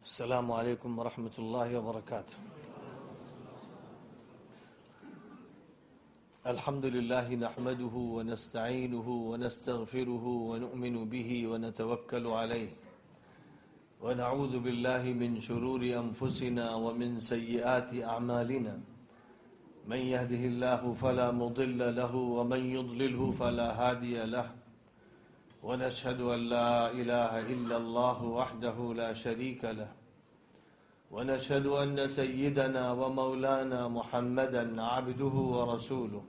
السلام عليكم ورحمة الله وبركاته. الحمد لله نحمده ونستعينه ونستغفره ونؤمن به ونتوكل عليه ونعوذ بالله من شرور أنفسنا ومن سيئات أعمالنا، من يهده الله فلا مضل له ومن يضلله فلا هادي له، ونشهد أن لا إله إلا الله وحده لا شريك له، ونشهد أن سيدنا ومولانا محمدا عبده ورسوله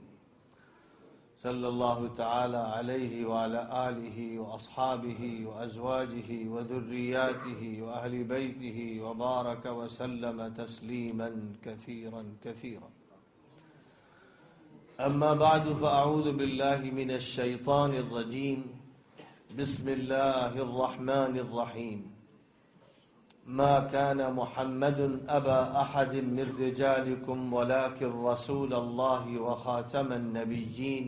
صلى الله تعالى عليه وعلى آله وأصحابه وأزواجه وذرياته وأهل بيته وبارك وسلم تسليما كثيرا كثيرا. أما بعد، فأعوذ بالله من الشيطان الرجيم. بسم الله الرحمن الرحيم. ما كان محمد أبا أحد من رجالكم ولكن رسول الله وخاتم النبيين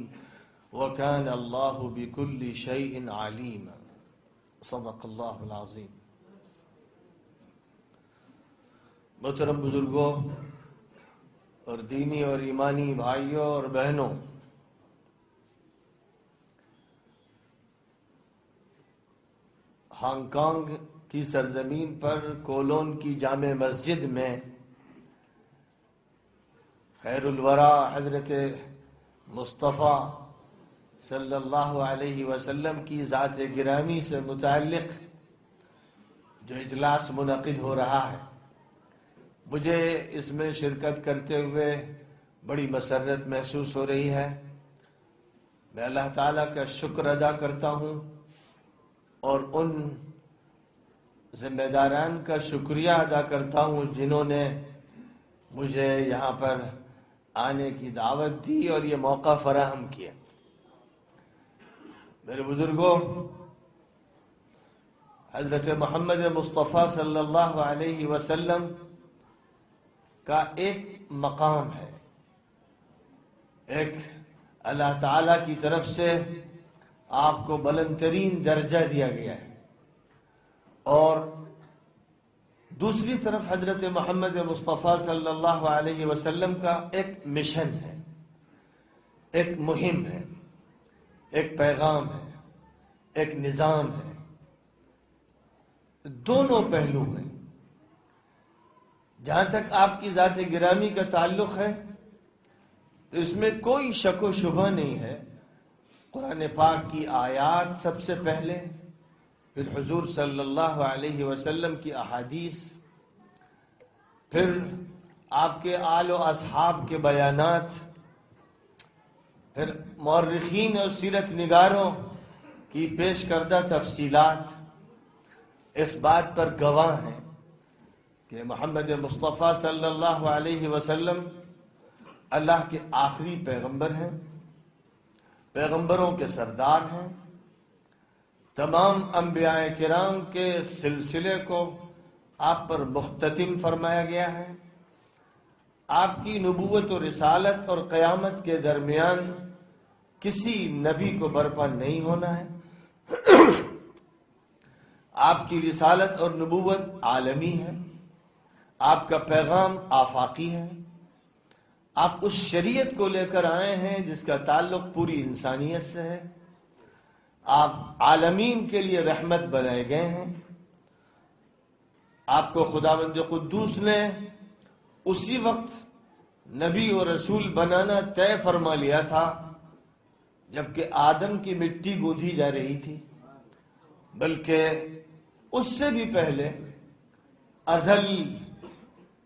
وكان الله بكل شيء عليما. صدق الله العظيم. محترم بزرگوں اور دینی اور ایمانی بھائیوں اور بہنوں، ہانگ کانگ کی سرزمین پر کولون کی جامع مسجد میں خیر الورا حضرت مصطفیٰ صلی اللہ علیہ وسلم کی ذات گرامی سے متعلق جو اجلاس منعقد ہو رہا ہے، مجھے اس میں شرکت کرتے ہوئے بڑی مسرت محسوس ہو رہی ہے. میں اللہ تعالیٰ کا شکر ادا کرتا ہوں اور ان ذمہ داران کا شکریہ ادا کرتا ہوں جنہوں نے مجھے یہاں پر آنے کی دعوت دی اور یہ موقع فراہم کیا. میرے بزرگوں، حضرت محمد مصطفیٰ صلی اللہ علیہ وسلم کا ایک مقام ہے، ایک اللہ تعالی کی طرف سے آپ کو بلند ترین درجہ دیا گیا ہے، اور دوسری طرف حضرت محمد مصطفیٰ صلی اللہ علیہ وسلم کا ایک مشن ہے، ایک مہم ہے، ایک پیغام ہے، ایک نظام ہے. دونوں پہلو ہیں. جہاں تک آپ کی ذات گرامی کا تعلق ہے تو اس میں کوئی شک و شبہ نہیں ہے. قرآن پاک کی آیات سب سے پہلے، پھر حضور صلی اللہ علیہ وسلم کی احادیث، پھر آپ کے آل و اصحاب کے بیانات، پھر مورخین اور سیرت نگاروں کی پیش کردہ تفصیلات اس بات پر گواہ ہیں کہ محمد مصطفیٰ صلی اللہ علیہ وسلم اللہ کے آخری پیغمبر ہیں، پیغمبروں کے سردار ہیں. تمام انبیاء کرام کے سلسلے کو آپ پر مختتم فرمایا گیا ہے. آپ کی نبوت و رسالت اور قیامت کے درمیان کسی نبی کو برپا نہیں ہونا ہے. آپ کی رسالت اور نبوت عالمی ہے، آپ کا پیغام آفاقی ہے. آپ اس شریعت کو لے کر آئے ہیں جس کا تعلق پوری انسانیت سے ہے. آپ عالمین کے لیے رحمت بنائے گئے ہیں. آپ کو خداوند قدوس نے اسی وقت نبی و رسول بنانا طے فرما لیا تھا جبکہ آدم کی مٹی گوندھی جا رہی تھی، بلکہ اس سے بھی پہلے ازل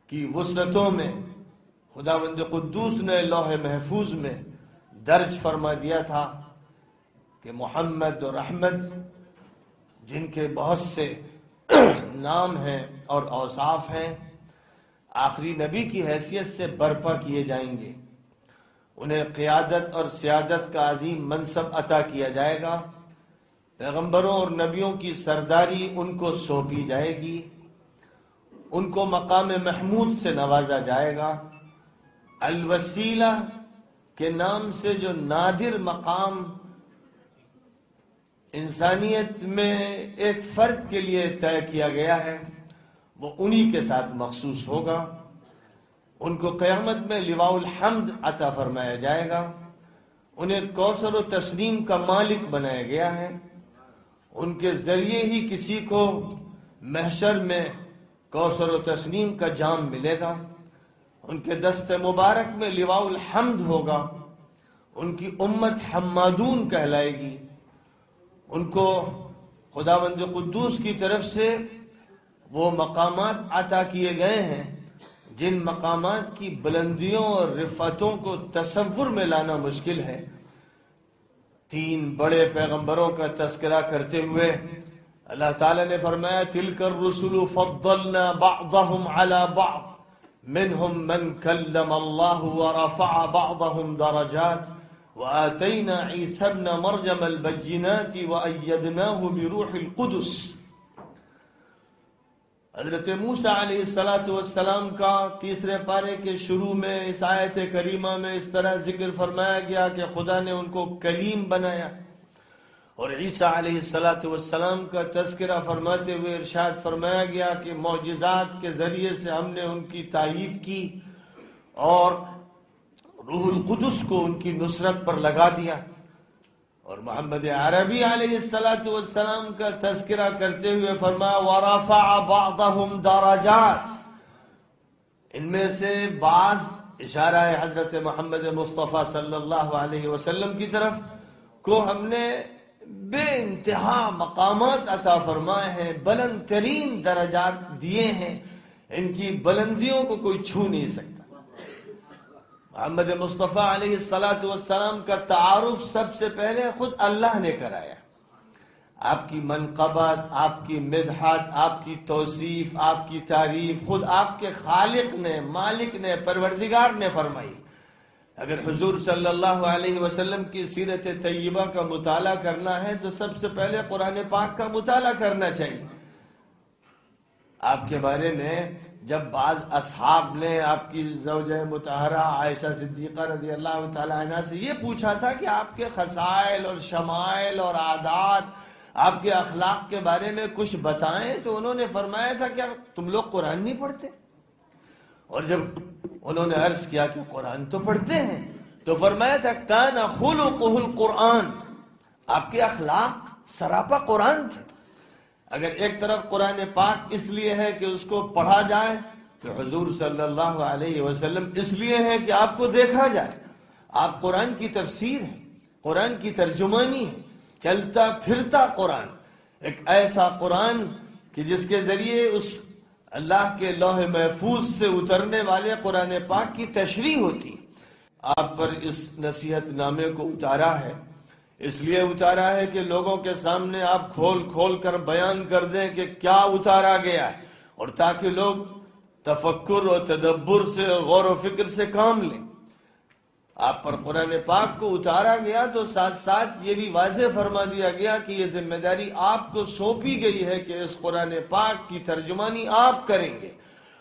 کی وسعتوں میں خداوند قدوس نے لوح محفوظ میں درج فرما دیا تھا کہ محمد اور احمد، جن کے بہت سے نام ہیں اور اوصاف ہیں، آخری نبی کی حیثیت سے برپا کیے جائیں گے. انہیں قیادت اور سیادت کا عظیم منصب عطا کیا جائے گا. پیغمبروں اور نبیوں کی سرداری ان کو سونپی جائے گی. ان کو مقام محمود سے نوازا جائے گا. الوسیلہ کے نام سے جو نادر مقام انسانیت میں ایک فرد کے لیے طے کیا گیا ہے، وہ انہی کے ساتھ مخصوص ہوگا۔ ان کو قیامت میں لواء الحمد عطا فرمایا جائے گا، انہیں کوثر و تسنیم کا مالک بنایا گیا ہے، ان کے ذریعے ہی کسی کو محشر میں کوثر و تسنیم کا جام ملے گا، ان کے دست مبارک میں لواء الحمد ہوگا، ان کی امت حمادون کہلائے گی، ان کو خداوند قدوس کی طرف سے وہ مقامات عطا کیے گئے ہیں جن مقامات کی بلندیوں اور رفعتوں کو تصور میں لانا مشکل ہے۔ 3 بڑے پیغمبروں کا تذکرہ کرتے ہوئے اللہ تعالیٰ نے فرمایا تِلْكَ الرُّسُلُ فَضَّلْنَا بَعْضَهُمْ عَلَى بَعْضٍ مِّنْهُمْ مَنْ كَلَّمَ اللَّهُ وَرَفَعَ بَعْضَهُمْ دَرَجَاتٍ وَآتَيْنَا عِيسَى ابْنَ مَرْيَمَ الْبَيِّنَاتِ وَأَيَّدْنَاهُ بِرُوحِ الْقُدُسِ۔ حضرت موسیٰ علیہ السلام کا 3 پارے کے شروع میں اس آیت کریمہ میں اس طرح ذکر فرمایا گیا کہ خدا نے ان کو کلیم بنایا، اور عیسیٰ علیہ السلام کا تذکرہ فرماتے ہوئے ارشاد فرمایا گیا کہ معجزات کے ذریعے سے ہم نے ان کی تائید کی اور روح القدس کو ان کی نصرت پر لگا دیا۔ اور محمد عربی علیہ السلام کا تذکرہ کرتے ہوئے فرمایا وَرَفَعَ بَعْضَهُمْ دَرَجَاتٍ، ان میں سے بعض اشارہ ہے حضرت محمد مصطفیٰ صلی اللہ علیہ وسلم کی طرف کو ہم نے بے انتہا مقامات عطا فرمائے ہیں، بلند ترین درجات دیے ہیں، ان کی بلندیوں کو کوئی چھو نہیں سکتا۔ محمد مصطفیٰ علیہ السلام کا تعارف سب سے پہلے خود اللہ نے کرایا۔ آپ کی منقبت، آپ کی مدحت، آپ کی توصیف، آپ کی تعریف خود آپ کے خالق نے، مالک نے، پروردگار نے فرمائی۔ اگر حضور صلی اللہ علیہ وسلم کی سیرت طیبہ کا مطالعہ کرنا ہے تو سب سے پہلے قرآن پاک کا مطالعہ کرنا چاہیے۔ آپ کے بارے میں جب بعض اصحاب نے آپ کی زوجہ مطہرہ عائشہ صدیقہ رضی اللہ تعالیٰ عنہ سے یہ پوچھا تھا کہ آپ کے خصائل اور شمائل اور عادات، آپ کے اخلاق کے بارے میں کچھ بتائیں، تو انہوں نے فرمایا تھا کہ تم لوگ قرآن نہیں پڑھتے؟ اور جب انہوں نے عرض کیا کہ قرآن تو پڑھتے ہیں، تو فرمایا تھا کان خلقہ القرآن، آپ کے اخلاق سراپا قرآن تھے۔ اگر ایک طرف قرآن پاک اس لیے ہے کہ اس کو پڑھا جائے تو حضور صلی اللہ علیہ وسلم اس لیے ہے کہ آپ کو دیکھا جائے۔ آپ قرآن کی تفسیر ہے، قرآن کی ترجمانی ہے، چلتا پھرتا قرآن، ایک ایسا قرآن کہ جس کے ذریعے اس اللہ کے لوح محفوظ سے اترنے والے قرآن پاک کی تشریح ہوتی۔ آپ پر اس نصیحت نامے کو اتارا ہے، اس لیے اتارا ہے کہ لوگوں کے سامنے آپ کھول کھول کر بیان کر دیں کہ کیا اتارا گیا ہے، اور تاکہ لوگ تفکر اور تدبر سے اور غور و فکر سے کام لیں۔ آپ پر قرآن پاک کو اتارا گیا تو ساتھ ساتھ یہ بھی واضح فرما دیا گیا کہ یہ ذمہ داری آپ کو سونپی گئی ہے کہ اس قرآن پاک کی ترجمانی آپ کریں گے،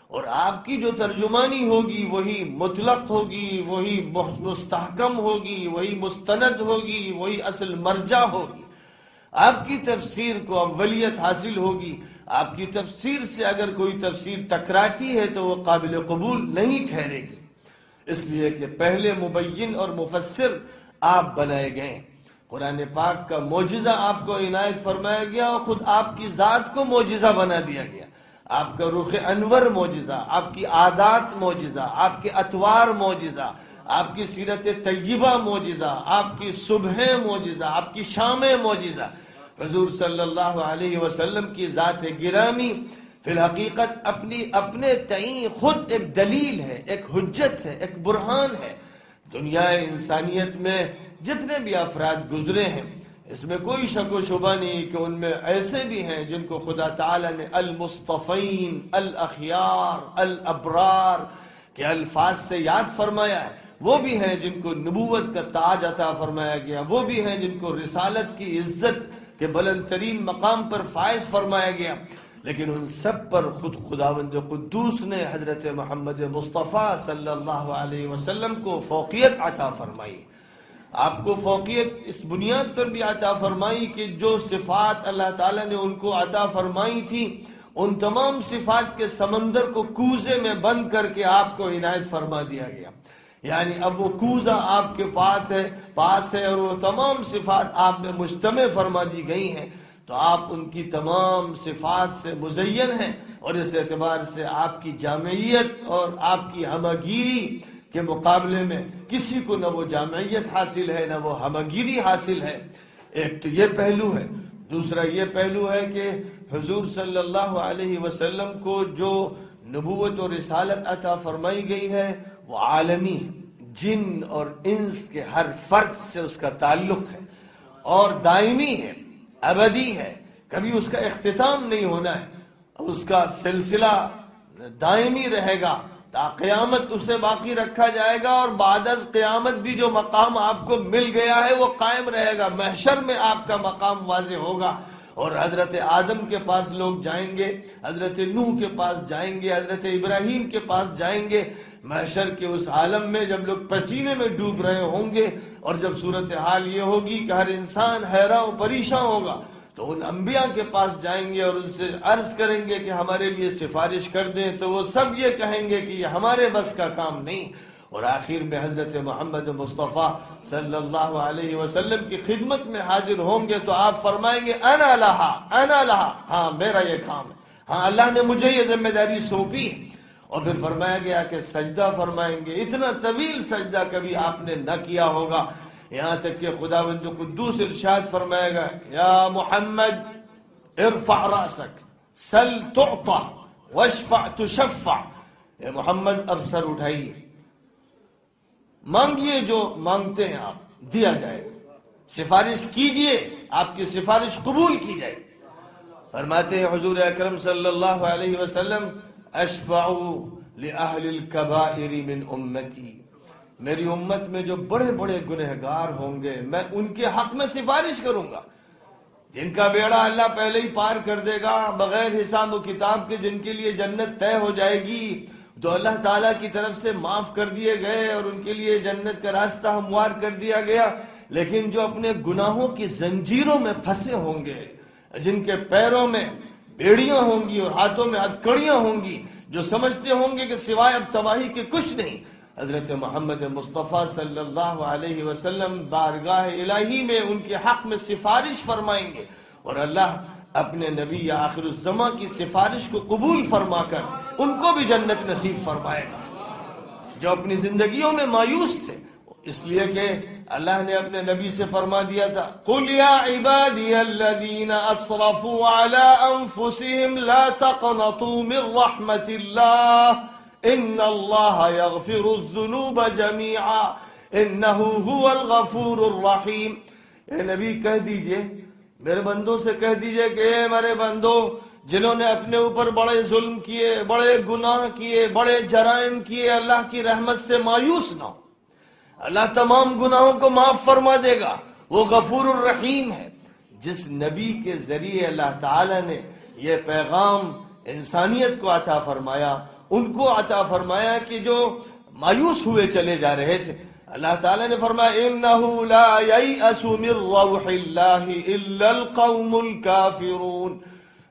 اور آپ کی جو ترجمانی ہوگی وہی مطلق ہوگی، وہی مستحکم ہوگی، وہی مستند ہوگی، وہی اصل مرجع ہوگی۔ آپ کی تفسیر کو اولیت حاصل ہوگی۔ آپ کی تفسیر سے اگر کوئی تفسیر ٹکراتی ہے تو وہ قابل قبول نہیں ٹھہرے گی، اس لیے کہ پہلے مبین اور مفسر آپ بنائے گئے۔ قرآن پاک کا معجزہ آپ کو عنایت فرمایا گیا اور خود آپ کی ذات کو معجزہ بنا دیا گیا۔ آپ کا رخ انور معجزہ، آپ کی عادات معجزہ، آپ کے اطوار معجزہ، آپ کی سیرت طیبہ معجزہ، آپ کی صبحیں معجزہ، آپ کی شامیں معجزہ۔ حضور صلی اللہ علیہ وسلم کی ذات گرامی فی الحقیقت اپنے تعین خود ایک دلیل ہے، ایک حجت ہے، ایک برہان ہے۔ دنیا انسانیت میں جتنے بھی افراد گزرے ہیں، اس میں کوئی شک و شبہ نہیں کہ ان میں ایسے بھی ہیں جن کو خدا تعالی نے المصطفین، الاخیار، الابرار کے الفاظ سے یاد فرمایا ہے۔ وہ بھی ہیں جن کو نبوت کا تاج عطا فرمایا گیا، وہ بھی ہیں جن کو رسالت کی عزت کے بلند ترین مقام پر فائز فرمایا گیا، لیکن ان سب پر خود خداوند قدوس نے حضرت محمد مصطفیٰ صلی اللہ علیہ وسلم کو فوقیت عطا فرمائی۔ آپ کو فوقیت اس بنیاد پر بھی عطا فرمائی کہ جو صفات اللہ تعالیٰ نے ان کو عطا فرمائی تھی ان تمام صفات کے سمندر کو کوزے میں بند کر کے آپ کو عنایت فرما دیا گیا. یعنی اب وہ کوزہ آپ کے پاس ہے اور وہ تمام صفات آپ میں مجتمع فرما دی گئی ہیں. تو آپ ان کی تمام صفات سے مزین ہیں، اور اس اعتبار سے آپ کی جامعیت اور آپ کی ہمگیری کے مقابلے میں کسی کو نہ وہ جامعیت حاصل ہے نہ وہ ہمگیری حاصل ہے. ایک تو یہ پہلو ہے. دوسرا یہ پہلو ہے کہ حضور صلی اللہ علیہ وسلم کو جو نبوت اور رسالت عطا فرمائی گئی ہے وہ عالمی ہے. جن اور انس کے ہر فرد سے اس کا تعلق ہے اور دائمی ہے، ابدی ہے، کبھی اس کا اختتام نہیں ہونا ہے. اس کا سلسلہ دائمی رہے گا تا قیامت اسے باقی رکھا جائے گا، اور بعد از قیامت بھی جو مقام آپ کو مل گیا ہے وہ قائم رہے گا. محشر میں آپ کا مقام واضح ہوگا، اور حضرت آدم کے پاس لوگ جائیں گے، حضرت نوح کے پاس جائیں گے، حضرت ابراہیم کے پاس جائیں گے. محشر کے اس عالم میں جب لوگ پسینے میں ڈوب رہے ہوں گے، اور جب صورتحال یہ ہوگی کہ ہر انسان حیران و پریشان ہوگا، تو ان انبیاء کے پاس جائیں گے اور ان سے عرض کریں گے کہ ہمارے لیے سفارش کر دیں. تو وہ سب یہ کہیں گے کہ یہ ہمارے بس کا کام نہیں. اور آخر میں حضرت محمد مصطفیٰ صلی اللہ علیہ وسلم کی خدمت میں حاضر ہوں گے تو آپ فرمائیں گے انا لہا، ہاں میرا یہ کام ہے، ہاں اللہ نے مجھے یہ ذمہ داری سونپی. اور پھر فرمایا گیا کہ سجدہ فرمائیں گے. اتنا طویل سجدہ کبھی آپ نے نہ کیا ہوگا، یہاں تک کہ خداوند قدوس ارشاد فرمائے گا یا محمد ارفع رأسک سل تعطى واشفع تشفع. اے محمد اب سر اٹھائیے، مانگیے جو مانگتے ہیں آپ دیا جائے گا، سفارش کیجئے آپ کی سفارش قبول کی جائے. فرماتے ہیں حضور اکرم صلی اللہ علیہ وسلم اشفع لأہل الکبائر من امتی، میری امت میں جو بڑے بڑے گنہگار ہوں گے میں ان کے حق میں سفارش کروں گا. جن کا بیڑا اللہ پہلے ہی پار کر دے گا بغیر حساب و کتاب کے، جن کے لیے جنت طے ہو جائے گی، تو اللہ تعالیٰ کی طرف سے معاف کر دیے گئے اور ان کے لیے جنت کا راستہ ہموار کر دیا گیا. لیکن جو اپنے گناہوں کی زنجیروں میں پھنسے ہوں گے، جن کے پیروں میں بیڑیاں ہوں گی اور ہاتھوں میں ہتھکڑیاں ہوں گی، جو سمجھتے ہوں گے کہ سوائے اب تباہی کے کچھ نہیں، حضرت محمد مصطفیٰ صلی اللہ علیہ وسلم بارگاہ الہی میں ان کے حق میں سفارش فرمائیں گے، اور اللہ اپنے نبی یا آخر الزماں کی سفارش کو قبول فرما کر ان کو بھی جنت نصیب فرمائے گا. جو اپنی زندگیوں میں مایوس تھے، اس لیے کہ اللہ نے اپنے نبی سے فرما دیا تھا قُلْ يَا عِبَادِيَ الَّذِينَ أَسْرَفُوا عَلَىٰ أَنفُسِهِمْ لَا تَقْنَطُوا مِنْ رَحْمَةِ اللَّهِ إِنَّ اللَّهَ يَغْفِرُ الذُّنُوبَ جَمِيعًا إِنَّهُ هُوَ الْغَفُورُ الرَّحِيمُ. اے نبی کہہ دیجئے، میرے بندوں سے کہہ دیجئے کہ اے میرے بندو جنہوں نے اپنے اوپر بڑے ظلم کیے، بڑے گناہ کیے، بڑے جرائم کیے، اللہ کی رحمت سے مایوس نہ ہو. اللہ تمام گناہوں کو معاف فرما دے گا، وہ غفور الرحیم ہے. جس نبی کے ذریعے اللہ تعالیٰ نے یہ پیغام انسانیت کو عطا فرمایا، ان کو عطا فرمایا کہ جو مایوس ہوئے چلے جا رہے تھے، اللہ تعالیٰ نے فرمایا انہو لا ییأس من روح اللہ الا القوم الکافرون.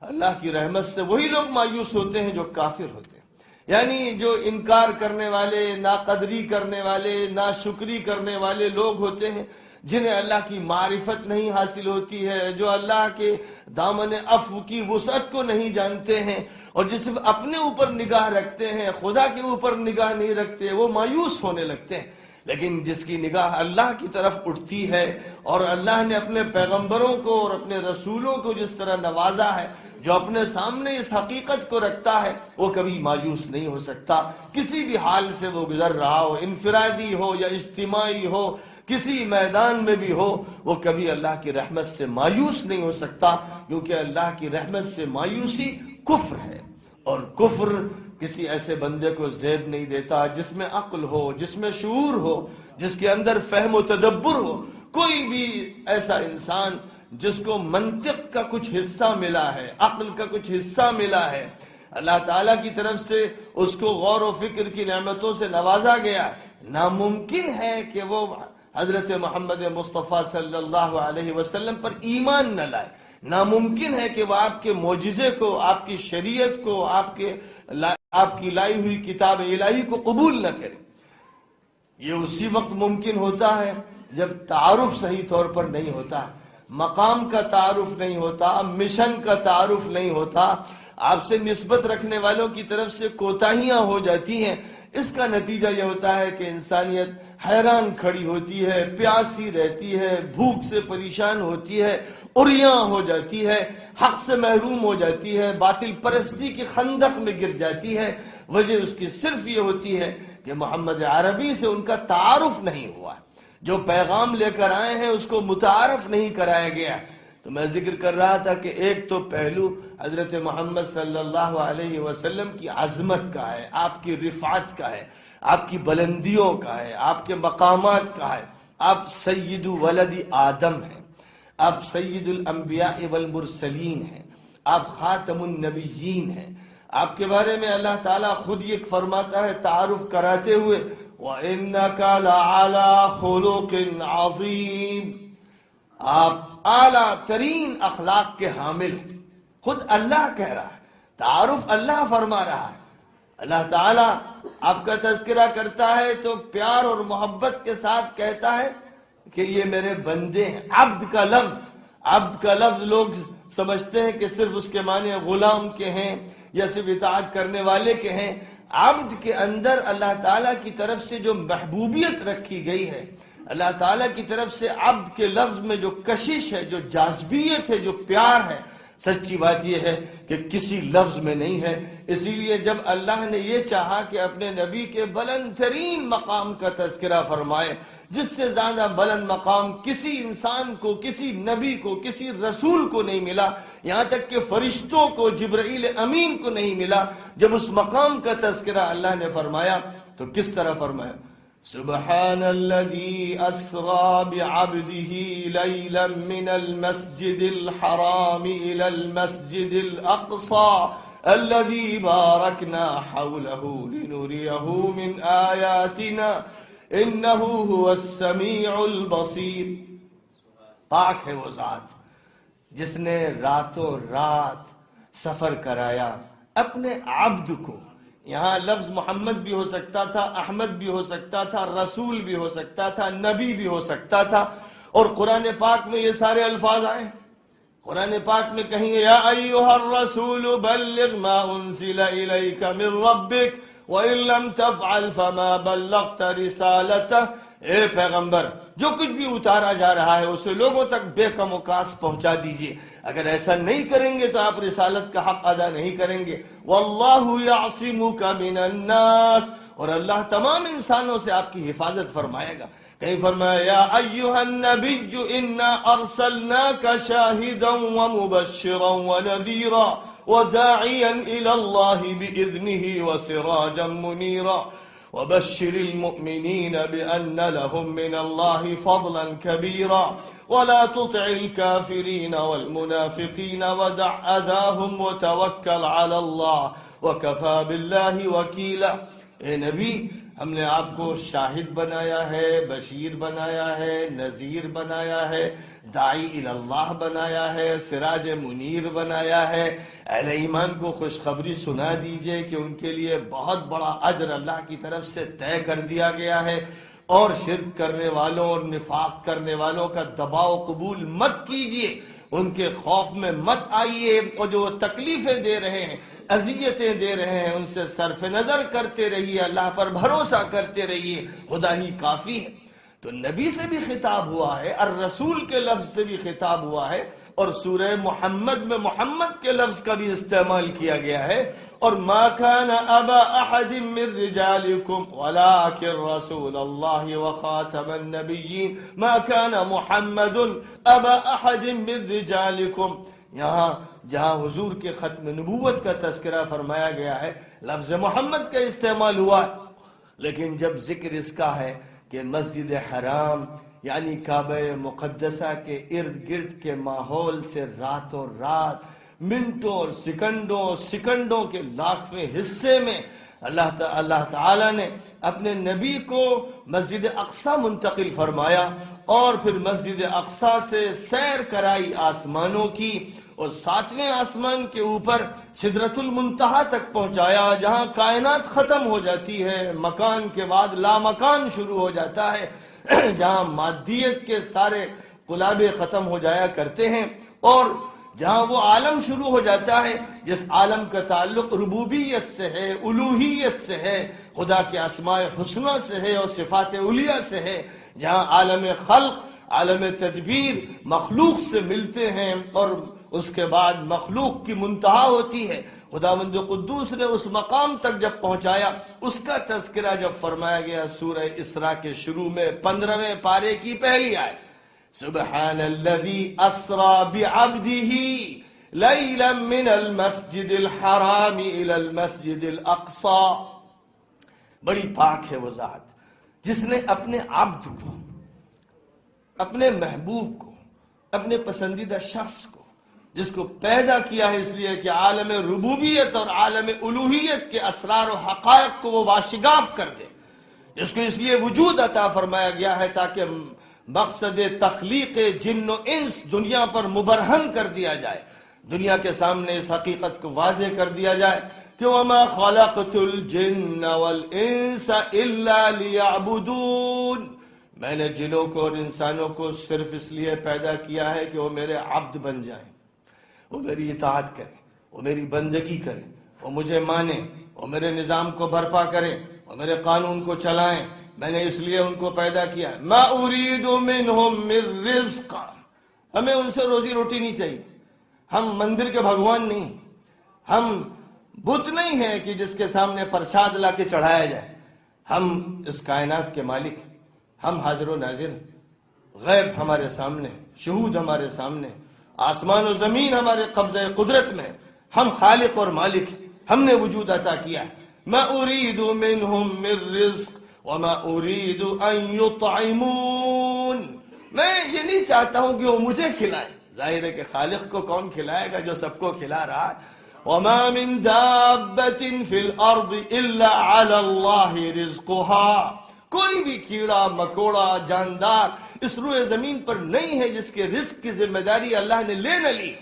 اللہ کی رحمت سے وہی لوگ مایوس ہوتے ہیں جو کافر ہوتے ہیں، یعنی جو انکار کرنے والے، ناقدری کرنے والے، ناشکری کرنے والے لوگ ہوتے ہیں، جنہیں اللہ کی معرفت نہیں حاصل ہوتی ہے، جو اللہ کے دامن عفو کی وسعت کو نہیں جانتے ہیں، اور جس اپنے اوپر نگاہ رکھتے ہیں، خدا کے اوپر نگاہ نہیں رکھتے، وہ مایوس ہونے لگتے ہیں. لیکن جس کی نگاہ اللہ کی طرف اٹھتی ہے، اور اللہ نے اپنے پیغمبروں کو اور اپنے رسولوں کو جس طرح نوازا ہے، جو اپنے سامنے اس حقیقت کو رکھتا ہے، وہ کبھی مایوس نہیں ہو سکتا. کسی بھی حال سے وہ گزر رہا ہو، انفرادی ہو یا اجتماعی ہو، کسی میدان میں بھی ہو، وہ کبھی اللہ کی رحمت سے مایوس نہیں ہو سکتا، کیونکہ اللہ کی رحمت سے مایوسی کفر ہے. اور کفر کسی ایسے بندے کو زیب نہیں دیتا جس میں عقل ہو، جس میں شعور ہو، جس کے اندر فہم و تدبر ہو. کوئی بھی ایسا انسان جس کو منطق کا کچھ حصہ ملا ہے، عقل کا کچھ حصہ ملا ہے، اللہ تعالیٰ کی طرف سے اس کو غور و فکر کی نعمتوں سے نوازا گیا، ناممکن ہے کہ وہ حضرت محمد مصطفیٰ صلی اللہ علیہ وسلم پر ایمان نہ لائے، ناممکن ہے کہ وہ آپ کے معجزے کو، آپ کی شریعت کو، آپ کی لائی ہوئی کتاب الہی کو قبول نہ کرے۔ یہ اسی وقت ممکن ہوتا ہے جب تعارف صحیح طور پر نہیں ہوتا، مقام کا تعارف نہیں ہوتا، مشن کا تعارف نہیں ہوتا، آپ سے نسبت رکھنے والوں کی طرف سے کوتاہیاں ہو جاتی ہیں۔ اس کا نتیجہ یہ ہوتا ہے کہ انسانیت حیران کھڑی ہوتی ہے، پیاسی رہتی ہے، بھوک سے پریشان ہوتی ہے، عریاں ہو جاتی ہے، حق سے محروم ہو جاتی ہے، باطل پرستی کی خندق میں گر جاتی ہے۔ وجہ اس کی صرف یہ ہوتی ہے کہ محمد عربی سے ان کا تعارف نہیں ہوا، جو پیغام لے کر آئے ہیں اس کو متعارف نہیں کرایا گیا۔ تو میں ذکر کر رہا تھا کہ ایک تو پہلو حضرت محمد صلی اللہ علیہ وسلم کی عظمت کا ہے، آپ کی رفعت کا ہے، آپ کی بلندیوں کا ہے، آپ کے مقامات کا ہے۔ آپ سید ولد آدم ہیں، آپ سید الانبیاء والمرسلین ہیں، آپ خاتم النبیین ہیں۔ آپ کے بارے میں اللہ تعالیٰ خود یہ فرماتا ہے تعارف کراتے ہوئے، وَإِنَّكَ لَعَلَىٰ خُلُقٍ عَظِيمٍ، آپ اعلیٰ ترین اخلاق کے حامل ہیں۔ خود اللہ کہہ رہا ہے، تعارف اللہ فرما رہا ہے۔ اللہ تعالیٰ آپ کا تذکرہ کرتا ہے تو پیار اور محبت کے ساتھ کہتا ہے کہ یہ میرے بندے ہیں۔ عبد کا لفظ لوگ سمجھتے ہیں کہ صرف اس کے معنی غلام کے ہیں یا صرف اطاعت کرنے والے کے ہیں۔ عبد کے اندر اللہ تعالیٰ کی طرف سے جو محبوبیت رکھی گئی ہے، اللہ تعالیٰ کی طرف سے عبد کے لفظ میں جو کشش ہے، جو جاذبیت ہے، جو پیار ہے، سچی بات یہ ہے کہ کسی لفظ میں نہیں ہے۔ اسی لیے جب اللہ نے یہ چاہا کہ اپنے نبی کے بلند ترین مقام کا تذکرہ فرمائے، جس سے زیادہ بلند مقام کسی انسان کو، کسی نبی کو، کسی رسول کو نہیں ملا، یہاں تک کہ فرشتوں کو، جبرائیل امین کو نہیں ملا، جب اس مقام کا تذکرہ اللہ نے فرمایا تو کس طرح فرمایا؟ سبحان الذي أسرى بعبده ليلا من المسجد الحرام إلى المسجد الأقصى الذي باركنا حوله لنريه من آياتنا إنه هو السميع البصير۔ پاک ہے وہ ذات جس نے راتوں رات سفر کرایا اپنے عبد کو۔ یہاں لفظ محمد بھی ہو سکتا تھا، احمد بھی ہو سکتا تھا، رسول بھی ہو سکتا تھا، نبی بھی ہو سکتا تھا، اور قرآن پاک میں یہ سارے الفاظ آئے۔ قرآن پاک میں کہیں یا ایھا الرسول بلغ ما انزل الیک من ربک وان لم تفعل فما بلغت رسالتہ، اے پیغمبر جو کچھ بھی اتارا جا رہا ہے اسے لوگوں تک بے کم و کاس پہنچا دیجئے، اگر ایسا نہیں کریں گے تو آپ رسالت کا حق ادا نہیں کریں گے۔ واللہ یعصمک من الناس، اور اللہ تمام انسانوں سے آپ کی حفاظت فرمائے گا۔ کہیں فرمایا یا ایھا النبی انا ارسلناک شاہدا ومبشرا ونذیرا وداعیا الی اللہ باذنہ وسراجا منیرا وبشر المؤمنين بأن لهم من الله فضلا كبيرا ولا تطع الكافرين والمنافقين ودع أذاهم وتوكل على الله وكفى بالله وكيلا۔ اے نبی، ہم نے آپ کو شاہد بنایا ہے، بشیر بنایا ہے، نذیر بنایا ہے، داعی اللہ بنایا ہے، سراج منیر بنایا ہے۔ اہل ایمان کو خوشخبری سنا دیجئے کہ ان کے لیے بہت بڑا اجر اللہ کی طرف سے طے کر دیا گیا ہے، اور شرک کرنے والوں اور نفاق کرنے والوں کا دباؤ قبول مت کیجئے، ان کے خوف میں مت آئیے، اور جو تکلیفیں دے رہے ہیں، اذیتیں دے رہے ہیں، ان سے صرف نظر کرتے رہیے، اللہ پر بھروسہ کرتے رہیے، خدا ہی کافی ہے۔ تو نبی سے بھی خطاب ہوا ہے، الرسول کے لفظ سے بھی خطاب ہوا ہے، اور سورہ محمد میں محمد کے لفظ کا بھی استعمال کیا گیا ہے۔ اور ما كان ابا احد من رجالكم ولكن رسول الله وخاتم النبيين ما كان محمد ابا احد من رجالكم، یہاں جہاں حضور کے ختم نبوت کا تذکرہ فرمایا گیا ہے لفظ محمد کا استعمال ہوا، لیکن جب ذکر اس کا ہے کہ مسجد حرام یعنی کعبہ مقدسہ کے ارد گرد کے ماحول سے راتوں رات، منٹوں اور سیکنڈوں کے لاکھویں حصے میں اللہ تعالیٰ نے اپنے نبی کو مسجد اقصی منتقل فرمایا، اور پھر مسجد اقصی سے سیر کرائی آسمانوں کی، اور 7ویں آسمان کے اوپر سدرۃ المنتہا تک پہنچایا، جہاں کائنات ختم ہو جاتی ہے، مکان کے بعد لامکان شروع ہو جاتا ہے، جہاں مادیت کے سارے قلابے ختم ہو جایا کرتے ہیں، اور جہاں وہ عالم شروع ہو جاتا ہے جس عالم کا تعلق ربوبیت سے ہے، الوہیت سے ہے، خدا کے اسماء حسنہ سے ہے اور صفات علیہ سے ہے، جہاں عالم خلق، عالم تدبیر مخلوق سے ملتے ہیں اور اس کے بعد مخلوق کی منتہا ہوتی ہے۔ خداوند قدوس نے اس مقام تک جب پہنچایا، اس کا تذکرہ جب فرمایا گیا سورہ اسراء کے شروع میں 15ویں پارے کی پہلی آیت، سبحان الذی اسری بعبدہ لیلا من المسجد الحرام الى المسجد الاقصی، بڑی پاک ہے وہ ذات جس نے اپنے عبد کو، اپنے محبوب کو، اپنے پسندیدہ شخص کو، جس کو پیدا کیا ہے اس لیے کہ عالم ربوبیت اور عالم الوہیت کے اسرار و حقائق کو وہ واشگاف کر دے، جس کو اس لیے وجود عطا فرمایا گیا ہے تاکہ مقصد تخلیق جن و انس دنیا پر مبرہن کر دیا جائے، دنیا کے سامنے اس حقیقت کو واضح کر دیا جائے کہ وَمَا خَلَقْتُ الْجِنَّ وَالْإِنسَ إِلَّا لِيَعْبُدُونَ، میں نے جنوں کو اور انسانوں کو صرف اس لیے پیدا کیا ہے کہ وہ میرے عبد بن جائیں، وہ میری اطاعت کریں، وہ میری بندگی کریں، وہ مجھے مانیں، وہ میرے نظام کو برپا کریں، وہ میرے قانون کو چلائیں، میں نے اس لیے ان کو پیدا کیا ہے۔ مَا أُرِيدُ مِنْهُمْ مِنْ رِزْقٍ، ہمیں ان سے روزی روٹی نہیں چاہیے، ہم مندر کے بھگوان نہیں، ہم بت نہیں ہیں کہ جس کے سامنے پرساد لا کے چڑھایا جائے، ہم اس کائنات کے مالک، ہم حاضر و ناظر، غیب ہمارے سامنے، شہود ہمارے سامنے، آسمان و زمین ہمارے قبضہ قدرت میں، ہم خالق اور مالک، ہم نے وجود عطا کیا ہے۔ مَا أُرِيدُ مِنْهُمْ مِنْ رِزْقٍ وَمَا أُرِيدُ أَنْ يُطْعِمُونَ، میں یہ نہیں چاہتا ہوں کہ وہ مجھے کھلائیں، ظاہر ہے کہ خالق کو کون کھلائے گا جو سب کو کھلا رہا ہے۔ وَمَا مِن دَابَّةٍ فِي الْأَرْضِ إِلَّا عَلَى اللَّهِ رِزْقُهَا، کوئی بھی کیڑا مکوڑا جاندار اس روئے زمین پر نہیں ہے جس کے رزق کی ذمہ داری اللہ نے لے نہ لی،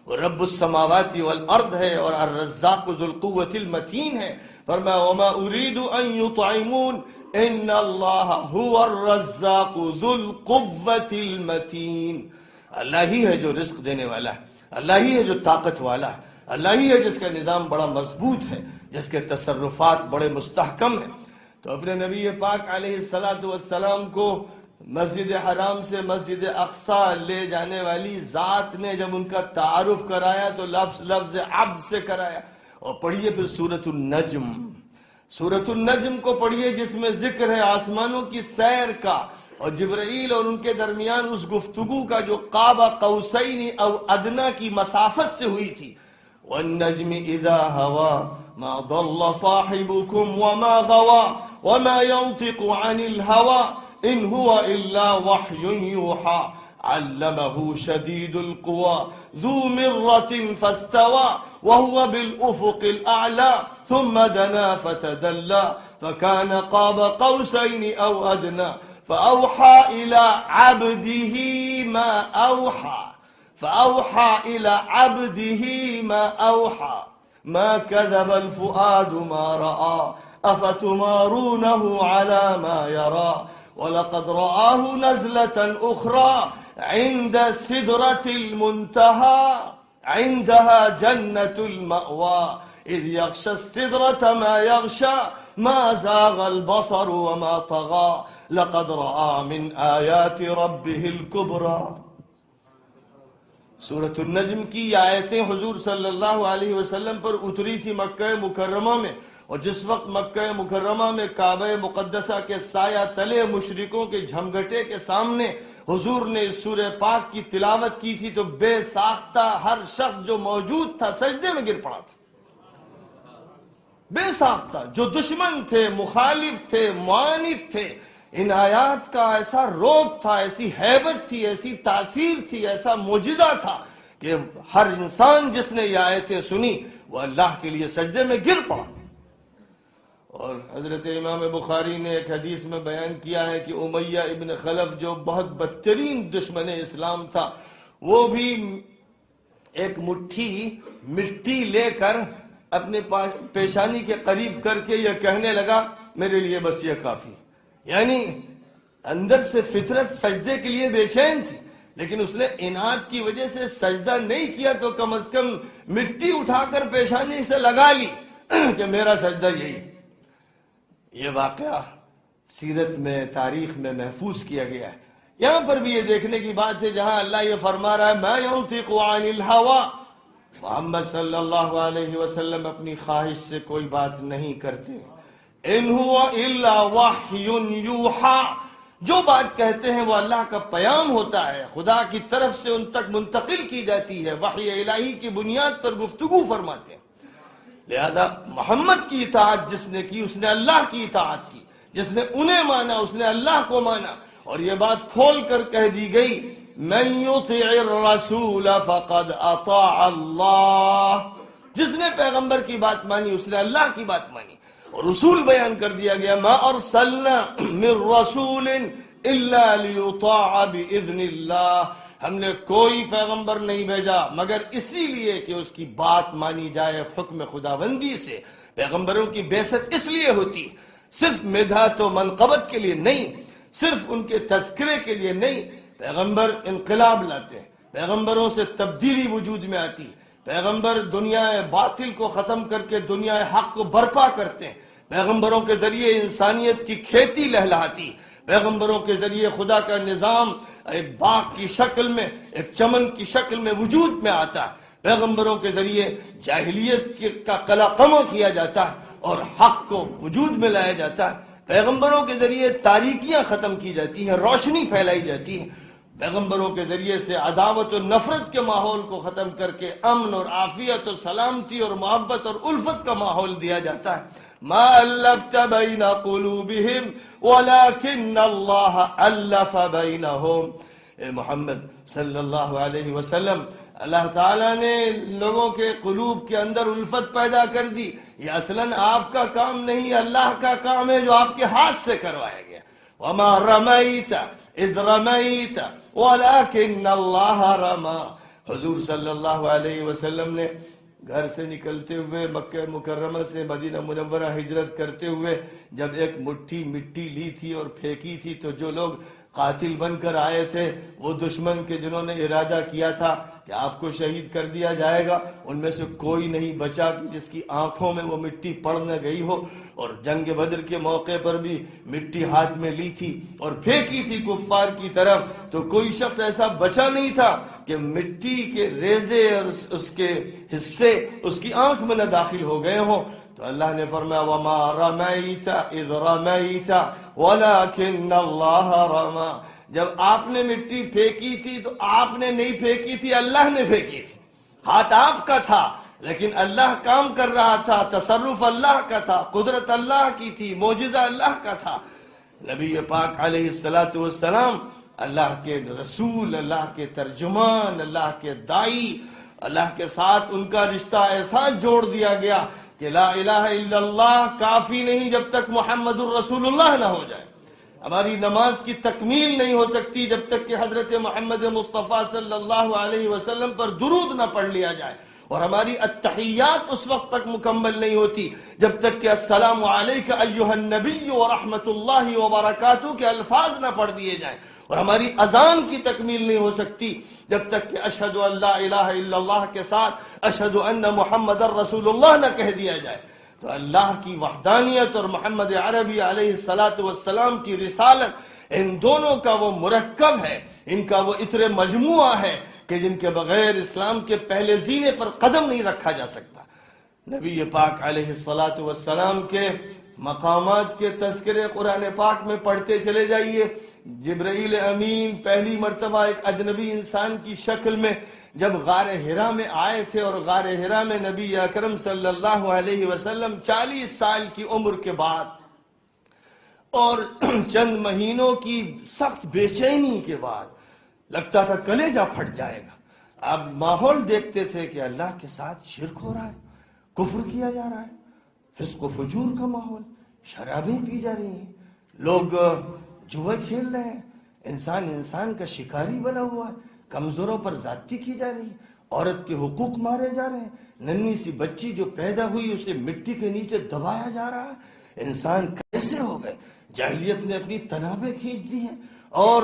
وہ رب السماوات والارض ہے اور الرزاق ذو القوة المتین ہے۔ فرمایا وَمَا أُرِيدُ أَن يُطْعِمُونَ إِنَّ اللَّهَ هُوَ الرَّزَّاقُ ذُو الْقُوَّةِ الْمَتِينَ، اللہ ہی ہے جو رزق دینے والا ہے، اللہ ہی ہے جو طاقت والا ہے، اللہ ہی ہے جس کا نظام بڑا مضبوط ہے، جس کے تصرفات بڑے مستحکم ہیں۔ تو اپنے نبی پاک علیہ السلام کو مسجد حرام سے مسجد اقصیٰ لے جانے والی ذات نے جب ان کا تعارف کرایا تو لفظ عبد سے کرایا، اور پڑھیے پھر سورۃ النجم، سورۃ النجم کو پڑھیے جس میں ذکر ہے آسمانوں کی سیر کا اور جبرائیل اور ان کے درمیان اس گفتگو کا جو قاب قوسین او ادنیٰ کی مسافت سے ہوئی تھی۔ والنجم اذا هوى ما ضل صاحبكم وما غوى وما ينطق عن الهوى ان هو الا وحي يوحى علمه شديد القوى ذو مرة فاستوى وهو بالأفق الأعلى ثم دنا فتدلى فكان قاب قوسين أو أدنى فأوحى إلى عبده ما أوحى فأوحى إلى عبده ما أوحى ما كذب الفؤاد ما رأى أفتمارونه على ما يرى ولقد رآه نزلة أخرى عند سدرة المنتهى عندها جنة المأوى إذ يغشى السدرة ما يغشى ما زاغ البصر وما طغى لقد رأى من آيات ربه الكبرى۔ سورۃ النجم کی آیتیں حضور صلی اللہ علیہ وسلم پر اتری تھی مکہ مکرمہ میں، اور جس وقت مکہ مکرمہ میں کعبہ مقدسہ کے سایہ تلے مشرکوں کے جھمگٹے کے سامنے حضور نے اس سورہ پاک کی تلاوت کی تھی تو بے ساختہ ہر شخص جو موجود تھا سجدے میں گر پڑا تھا، بے ساختہ، جو دشمن تھے، مخالف تھے، معاند تھے، ان آیات کا ایسا روب تھا، ایسی ہیبت تھی، ایسی تاثیر تھی، ایسا معجزہ تھا کہ ہر انسان جس نے یہ آیتیں سنی وہ اللہ کے لیے سجدے میں گر پڑا۔ اور حضرت امام بخاری نے ایک حدیث میں بیان کیا ہے کہ امیہ ابن خلف جو بہت بدترین دشمن اسلام تھا، وہ بھی ایک مٹھی مٹی لے کر اپنے پیشانی کے قریب کر کے یہ کہنے لگا میرے لیے بس یہ کافی. یعنی اندر سے فطرت سجدے کے لیے بے چین تھی، لیکن اس نے اناد کی وجہ سے سجدہ نہیں کیا تو کم از کم مٹی اٹھا کر پیشانی سے لگا لی کہ میرا سجدہ یہی. یہ واقعہ سیرت میں، تاریخ میں محفوظ کیا گیا ہے. یہاں پر بھی یہ دیکھنے کی بات ہے جہاں اللہ یہ فرما رہا ہے ما ينطق عن الهوى، محمد صلی اللہ علیہ وسلم اپنی خواہش سے کوئی بات نہیں کرتے. ان هو الا وحی یوحى، جو بات کہتے ہیں وہ اللہ کا پیام ہوتا ہے، خدا کی طرف سے ان تک منتقل کی جاتی ہے، وحی الہی کی بنیاد پر گفتگو فرماتے ہیں. لہذا محمد کی اطاعت جس نے کی اس نے اللہ کی اطاعت کی، جس نے انہیں مانا اس نے اللہ کو مانا. اور یہ بات کھول کر کہہ دی گئی من یطع الرسول فقد اطاع اللہ، جس نے پیغمبر کی بات مانی اس نے اللہ کی بات مانی. اور رسول بیان کر دیا گیا ما ارسلنا من رسول الا لیطاع باذن اللہ، ہم نے کوئی پیغمبر نہیں بھیجا مگر اسی لیے کہ اس کی بات مانی جائے حکم خداوندی سے. پیغمبروں کی بعثت اس لیے ہوتی، صرف مدحت و منقبت کے لیے نہیں، صرف ان کے تذکرے کے لیے نہیں. پیغمبر انقلاب لاتے ہیں، پیغمبروں سے تبدیلی وجود میں آتی، پیغمبر دنیا باطل کو ختم کر کے دنیا حق کو برپا کرتے ہیں. پیغمبروں کے ذریعے انسانیت کی کھیتی لہلاتی، پیغمبروں کے ذریعے خدا کا نظام ایک باغ کی شکل میں، ایک چمن کی شکل میں وجود میں آتا ہے. پیغمبروں کے ذریعے جاہلیت کا قلقمہ کیا جاتا ہے اور حق کو وجود میں لایا جاتا ہے. پیغمبروں کے ذریعے تاریکیاں ختم کی جاتی ہیں، روشنی پھیلائی جاتی ہے. پیغمبروں کے ذریعے سے عداوت و نفرت کے ماحول کو ختم کر کے امن اور عافیت اور سلامتی اور محبت اور الفت کا ماحول دیا جاتا ہے. ما الفت بین قلوبہم ولکن اللہ الف بینہم. اے محمد صلی اللہ علیہ وسلم، اللہ تعالیٰ نے لوگوں کے قلوب کے اندر الفت پیدا کر دی. یہ اصلاً آپ کا کام نہیں، اللہ کا کام ہے جو آپ کے ہاتھ سے کروایا گیا. وما رمیت اذ رمیت ولکن اللہ رمی. حضور صلی اللہ علیہ وسلم نے گھر سے نکلتے ہوئے مکہ مکرمہ سے مدینہ منورہ ہجرت کرتے ہوئے جب ایک مٹھی مٹی لی تھی اور پھینکی تھی تو جو لوگ قاتل بن کر آئے تھے، وہ دشمن کے جنہوں نے ارادہ کیا تھا کہ آپ کو شہید کر دیا جائے گا، ان میں سے کوئی نہیں بچا کہ جس کی آنکھوں میں وہ مٹی پڑ نہ گئی ہو. اور جنگ بدر کے موقع پر بھی مٹی ہاتھ میں لی تھی اور پھینکی تھی کفار کی طرف، تو کوئی شخص ایسا بچا نہیں تھا کہ مٹی کے ریزے اور اس کے حصے اس کی آنکھ میں نہ داخل ہو گئے ہوں. تو اللہ نے فرمایا وما رمیت اذ رمیت ولکن اللہ رمی. جب آپ نے مٹی پھینکی تھی تو آپ نے نہیں پھینکی تھی، اللہ نے پھینکی تھی. ہاتھ آپ کا تھا لیکن اللہ کام کر رہا تھا، تصرف اللہ کا تھا، قدرت اللہ کی تھی، معجزہ اللہ کا تھا. نبی پاک علیہ الصلوۃ والسلام اللہ کے رسول، اللہ کے ترجمان، اللہ کے دائی، اللہ کے ساتھ ان کا رشتہ ایسا جوڑ دیا گیا کہ لا الہ الا اللہ کافی نہیں جب تک محمد الرسول اللہ نہ ہو جائے. ہماری نماز کی تکمیل نہیں ہو سکتی جب تک کہ حضرت محمد مصطفیٰ صلی اللہ علیہ وسلم پر درود نہ پڑھ لیا جائے. اور ہماری التحیات اس وقت تک مکمل نہیں ہوتی جب تک کہ السلام علیک ایھا النبی ورحمۃ اللہ وبرکاتہ کے الفاظ نہ پڑھ دیے جائیں. اور ہماری اذان کی تکمیل نہیں ہو سکتی جب تک کہ اشہد ان لا الہ الا اللہ کے ساتھ اشہد ان محمد الرسول اللہ نہ کہہ دیا جائے. تو اللہ کی وحدانیت اور محمد عربی علیہ الصلوۃ والسلام کی رسالت، ان دونوں کا وہ مرکب ہے، ان کا وہ عطر مجموعہ ہے کہ جن کے بغیر اسلام کے پہلے زینے پر قدم نہیں رکھا جا سکتا. نبی پاک علیہ الصلوۃ والسلام کے مقامات کے تذکرے قرآن پاک میں پڑھتے چلے جائیے. جبرائیل امین پہلی مرتبہ ایک اجنبی انسان کی شکل میں جب غار حرا میں آئے تھے، اور غار حرا میں نبی اکرم صلی اللہ علیہ وسلم 40 سال کی عمر کے بعد اور چند مہینوں کی سخت بے چینی کے بعد لگتا تھا کلیجہ پھٹ جائے گا. اب ماحول دیکھتے تھے کہ اللہ کے ساتھ شرک ہو رہا ہے، کفر کیا جا رہا ہے، فسق و فجور کا ماحول، شرابیں پی جا رہی ہیں، لوگ جوا کھیل رہے ہیں، انسان کا شکاری بنا ہوا ہے، کمزوروں پر زیادتی کی جا رہی ہے، عورت کے حقوق مارے جا رہے ہیں، ننھی سی بچی جو پیدا ہوئی اسے مٹی کے نیچے دبایا جا رہا ہے۔ انسان کیسے ہو گئے؟ جاہلیت نے اپنی تنابیں کھینچ دی ہیں اور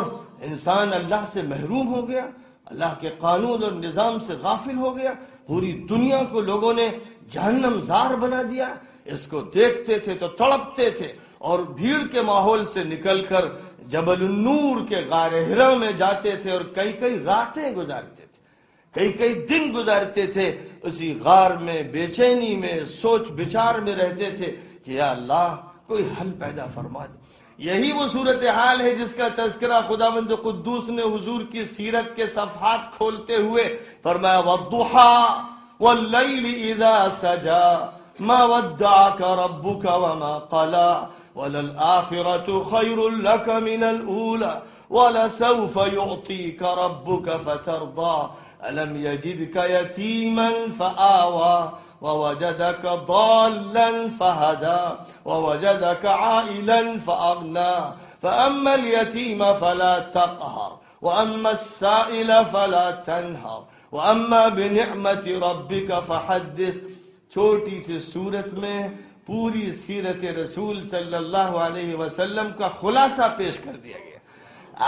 انسان اللہ سے محروم ہو گیا، اللہ کے قانون اور نظام سے غافل ہو گیا۔ پوری دنیا کو لوگوں نے جہنم زار بنا دیا۔ اس کو دیکھتے تھے تو تڑپتے تھے اور بھیڑ کے ماحول سے نکل کر جبل النور کے غار حرا میں جاتے تھے اور کئی کئی راتیں گزارتے تھے، کئی کئی دن گزارتے تھے، اسی غار میں بے چینی میں سوچ بچار میں رہتے تھے کہ یا اللہ کوئی حل پیدا فرما دے۔ یہی وہ صورتحال ہے جس کا تذکرہ خداوند قدوس نے حضور کی سیرت کے صفحات کھولتے ہوئے فرمایا وَالضُّحَىٰ وَاللَّيْلِ إِذَا سَجَىٰ مَا وَدَّعَكَ رَبُّكَ وَمَا قَلَىٰ وَلَلْآخِرَةُ خَيْرٌ لَكَ مِنَ الْأُولَىٰ وَلَسَوْفَ يُعْطِيكَ رَبُّكَ فَتَرْضَىٰ أَلَمْ يَجِدْكَ يَتِيمًا فَآوَىٰ وَوَجَدَكَ ضَالًّا فَهَدَىٰ وَوَجَدَكَ عَائِلًا فَأَغْنَىٰ فَأَمَّا الْيَتِيمَ فَلَا تَقْهَرْ وَأَمَّا السَّائِلَ فَلَا تَنْهَرْ وَأَمَّا بِنِعْمَةِ رَبِّكَ فَحَدِّثْ۔ چھوٹی سی صورت میں پوری سیرت رسول صلی اللہ علیہ وسلم کا خلاصہ پیش کر دیا گیا۔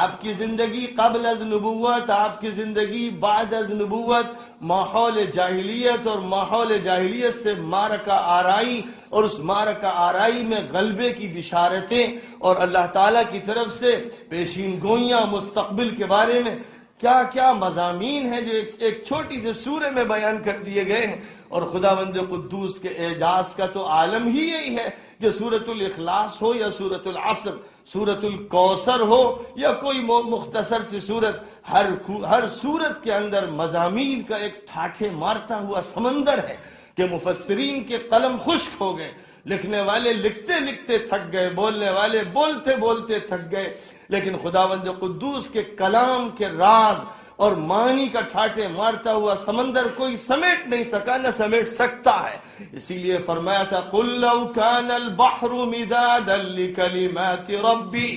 آپ کی زندگی قبل از نبوت، آپ کی زندگی بعد از نبوت، ماحول جاہلیت اور ماحول جاہلیت سے معرکہ آرائی اور اس معرکہ آرائی میں غلبے کی بشارتیں اور اللہ تعالیٰ کی طرف سے پیشین گوئیاں مستقبل کے بارے میں کیا کیا مضامین ہیں جو ایک چھوٹی سے سورہ میں بیان کر دیے گئے ہیں۔ اور خداوند قدوس کے اعجاز کا تو عالم ہی یہی ہے کہ سورۃ الاخلاص ہو یا سورۃ العصر، سورۃ الکوثر ہو یا کوئی مختصر سی سورت، ہر سورت کے اندر مضامین کا ایک ٹھاٹھے مارتا ہوا سمندر ہے کہ مفسرین کے قلم خشک ہو گئے، لکھنے والے لکھتے لکھتے تھک گئے، بولنے والے بولتے بولتے تھک گئے، لیکن خداوند قدوس کے کلام کے راز اور معنی کا ٹھاٹھے مارتا ہوا سمندر کوئی سمیٹ نہیں سکا، نہ سمیٹ سکتا ہے۔ اسی لیے فرمایا تھا قُلْ لَوْ كَانَ الْبَحْرُ مِدَادًا لِكَلِمَاتِ رَبِّي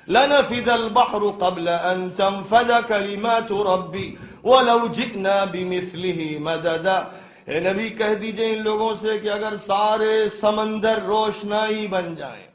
لَنَفِدَ الْبَحْرُ قَبْلَ أَن تَنفَدَ كَلِمَاتُ رَبِّي وَلَوْ جِئْنَا بِمِثْلِهِ مَدَدًا۔ اے نبی کہہ دیجئے ان لوگوں سے کہ اگر سارے سمندر روشنائی بن جائیں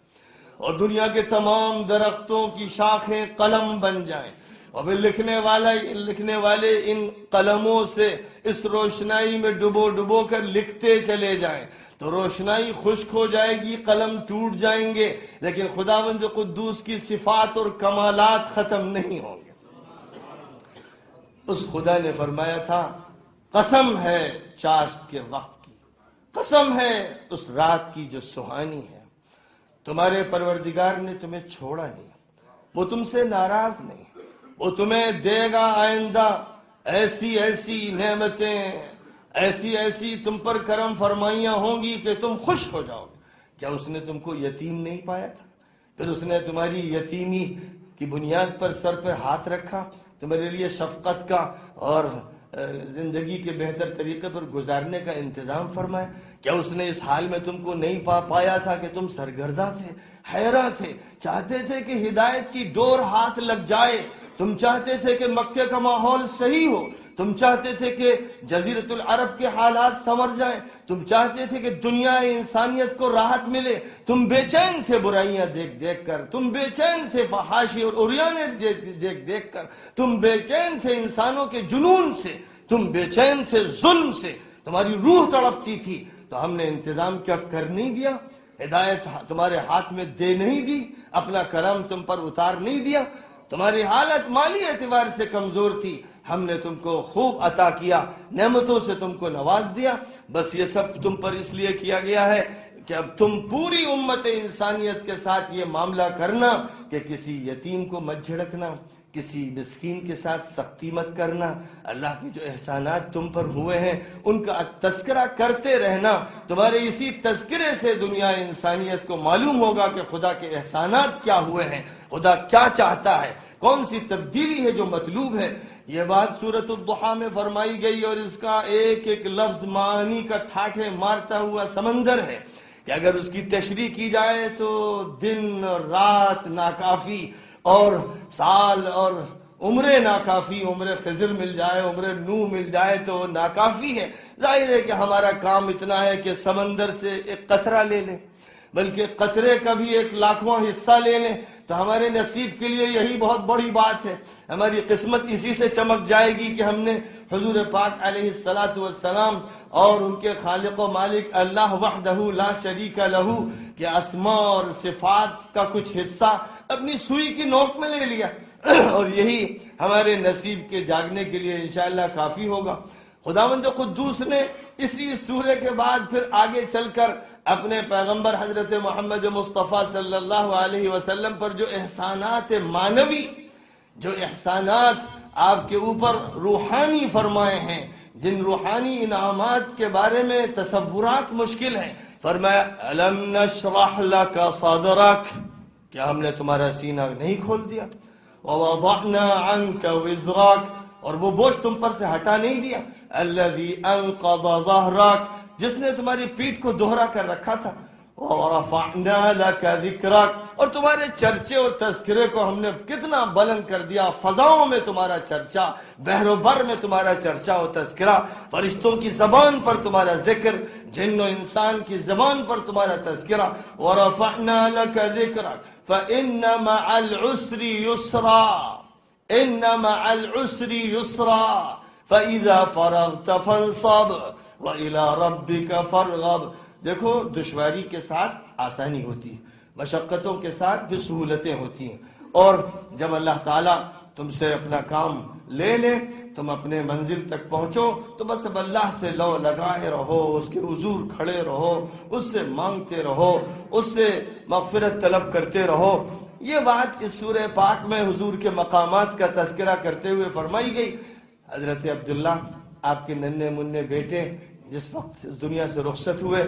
اور دنیا کے تمام درختوں کی شاخیں قلم بن جائیں اور پھر لکھنے والے ان قلموں سے اس روشنائی میں ڈبو ڈبو کر لکھتے چلے جائیں تو روشنائی خشک ہو جائے گی، قلم ٹوٹ جائیں گے، لیکن خداوند قدوس کی صفات اور کمالات ختم نہیں ہوں گے۔ اس خدا نے فرمایا تھا قسم ہے چاشت کے وقت کی، قسم ہے اس رات کی جو سہانی ہے، تمہارے پروردگار نے تمہیں چھوڑا نہیں، وہ تم سے ناراض نہیں، وہ تمہیں دے گا آئندہ ایسی ایسی نعمتیں، ایسی ایسی تم پر کرم فرمائیاں ہوں گی کہ تم خوش ہو جاؤ گے۔ کیا اس نے تم کو یتیم نہیں پایا تھا؟ پھر اس نے تمہاری یتیمی کی بنیاد پر سر پہ ہاتھ رکھا، تمہارے لیے شفقت کا اور زندگی کے بہتر طریقے پر گزارنے کا انتظام فرمایا۔ کیا اس نے اس حال میں تم کو نہیں پایا تھا کہ تم سرگرداں تھے، حیراں تھے، چاہتے تھے کہ ہدایت کی ڈور ہاتھ لگ جائے، تم چاہتے تھے کہ مکے کا ماحول صحیح ہو، تم چاہتے تھے کہ جزیرۃ العرب کے حالات سنور جائیں، تم چاہتے تھے کہ دنیا انسانیت کو راحت ملے، تم بے چین تھے برائیاں دیکھ دیکھ کر، تم بے چین تھے فحاشی اور عریانے دیکھ دیکھ کر، تم بے چین تھے انسانوں کے جنون سے، تم بے چین تھے ظلم سے، تمہاری روح تڑپتی تھی، تو ہم نے انتظام کیا کر نہیں دیا؟ ہدایت تمہارے ہاتھ میں دے نہیں دی، اپنا کلام تم پر اتار نہیں دیا؟ تمہاری حالت مالی اعتبار سے کمزور تھی، ہم نے تم کو خوب عطا کیا، نعمتوں سے تم کو نواز دیا۔ بس یہ سب تم پر اس لیے کیا گیا ہے کہ اب تم پوری امت انسانیت کے ساتھ یہ معاملہ کرنا کہ کسی یتیم کو مت جھڑکنا، کسی مسکین کے ساتھ سختی مت کرنا، اللہ کے جو احسانات تم پر ہوئے ہیں ان کا تذکرہ کرتے رہنا۔ تمہارے اسی تذکرے سے دنیا انسانیت کو معلوم ہوگا کہ خدا کے احسانات کیا ہوئے ہیں، خدا کیا چاہتا ہے، کون سی تبدیلی ہے جو مطلوب ہے۔ یہ بات سورۃ الضحیٰ میں فرمائی گئی اور اس کا ایک ایک لفظ معنی کا ٹھاٹھے مارتا ہوا سمندر ہے کہ اگر اس کی تشریح کی جائے تو دن اور رات ناکافی اور سال اور عمر ناکافی، عمر خضر مل جائے، عمر نوح مل جائے تو وہ ناکافی ہے۔ ظاہر ہے کہ ہمارا کام اتنا ہے کہ سمندر سے ایک قطرہ لے لیں، بلکہ قطرے کا بھی 1,00,000واں حصہ لے لیں تو ہمارے نصیب کے لیے یہی بہت بڑی بات ہے۔ ہماری قسمت اسی سے چمک جائے گی کہ ہم نے حضور پاک علیہ الصلاۃ والسلام اور ان کے خالق و مالک اللہ وحدہ لا شریک لہ کے اسماء اور صفات کا کچھ حصہ اپنی سوئی کی نوک میں لے لیا، اور یہی ہمارے نصیب کے جاگنے کے لیے انشاءاللہ کافی ہوگا۔ خداوند قدوس نے اسی سورے کے بعد پھر آگے چل کر اپنے پیغمبر حضرت محمد مصطفیٰ صلی اللہ علیہ وسلم پر جو احسانات معنوی، جو احسانات آپ کے اوپر روحانی فرمائے ہیں، جن روحانی انعامات کے بارے میں تصورات مشکل ہیں، فرمایا الم نشرح لک صدرک، کیا ہم نے تمہارا سینہ نہیں کھول دیا؟ ووضعنا عنک وزرک، اور وہ بوجھ تم پر سے ہٹا نہیں دیا، الذی انقض ظہرک، جس نے تمہاری پیٹھ کو دوہرا کر رکھا تھا، ورفعنا لک ذکرک، اور تمہارے چرچے اور تذکرے کو ہم نے کتنا بلند کر دیا، فضاؤں میں تمہارا چرچا، بحر و بر میں تمہارا چرچا و تذکرہ، فرشتوں کی زبان پر تمہارا ذکر، جن و انسان کی زبان پر تمہارا تذکرہ، ورفعنا لک ذکرک فإن مع العسر يسرا، إن مع العسر يسرا فإذا فرغت فانصب وإلى ربك فارغب۔ دیکھو، دشواری کے ساتھ آسانی ہوتی ہے، مشقتوں کے ساتھ بھی سہولتیں ہوتی ہیں، اور جب اللہ تعالیٰ تم سے اپنا کام لے لے، تم اپنے منزل تک پہنچو تو بس اب اللہ سے لو لگائے رہو، اس کے حضور کھڑے رہو، اس سے مانگتے رہو، اس سے مغفرت طلب کرتے رہو۔ یہ بات اس سورہ پاک میں حضور کے مقامات کا تذکرہ کرتے ہوئے فرمائی گئی۔ حضرت عبداللہ آپ کے ننھے منھے بیٹے جس وقت اس دنیا سے رخصت ہوئے،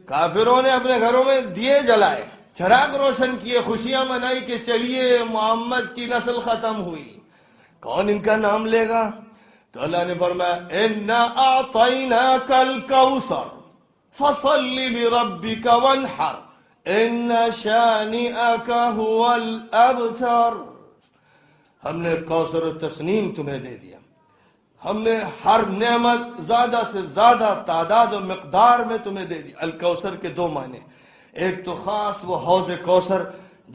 کافروں نے اپنے گھروں میں دیے جلائے، چراغ روشن کیے، خوشیاں منائی کہ چلیے محمد کی نسل ختم ہوئی، کون ان کا نام لے گا؟ تو اللہ نے فرمایا اِنَّا أَعْطَيْنَاكَ الْكَوْثَرَ فَصَلِّ لِرَبِّكَ وَانْحَرْ إِنَّ شَانِئَكَ هُوَ الْأَبْتَرُ۔ ہم نے کوثر و تسنیم تمہیں دے دیا، ہم نے ہر نعمت زیادہ سے زیادہ تعداد و مقدار میں تمہیں دے دی۔ الکوثر کے دو معنی، ایک تو خاص وہ حوض کوثر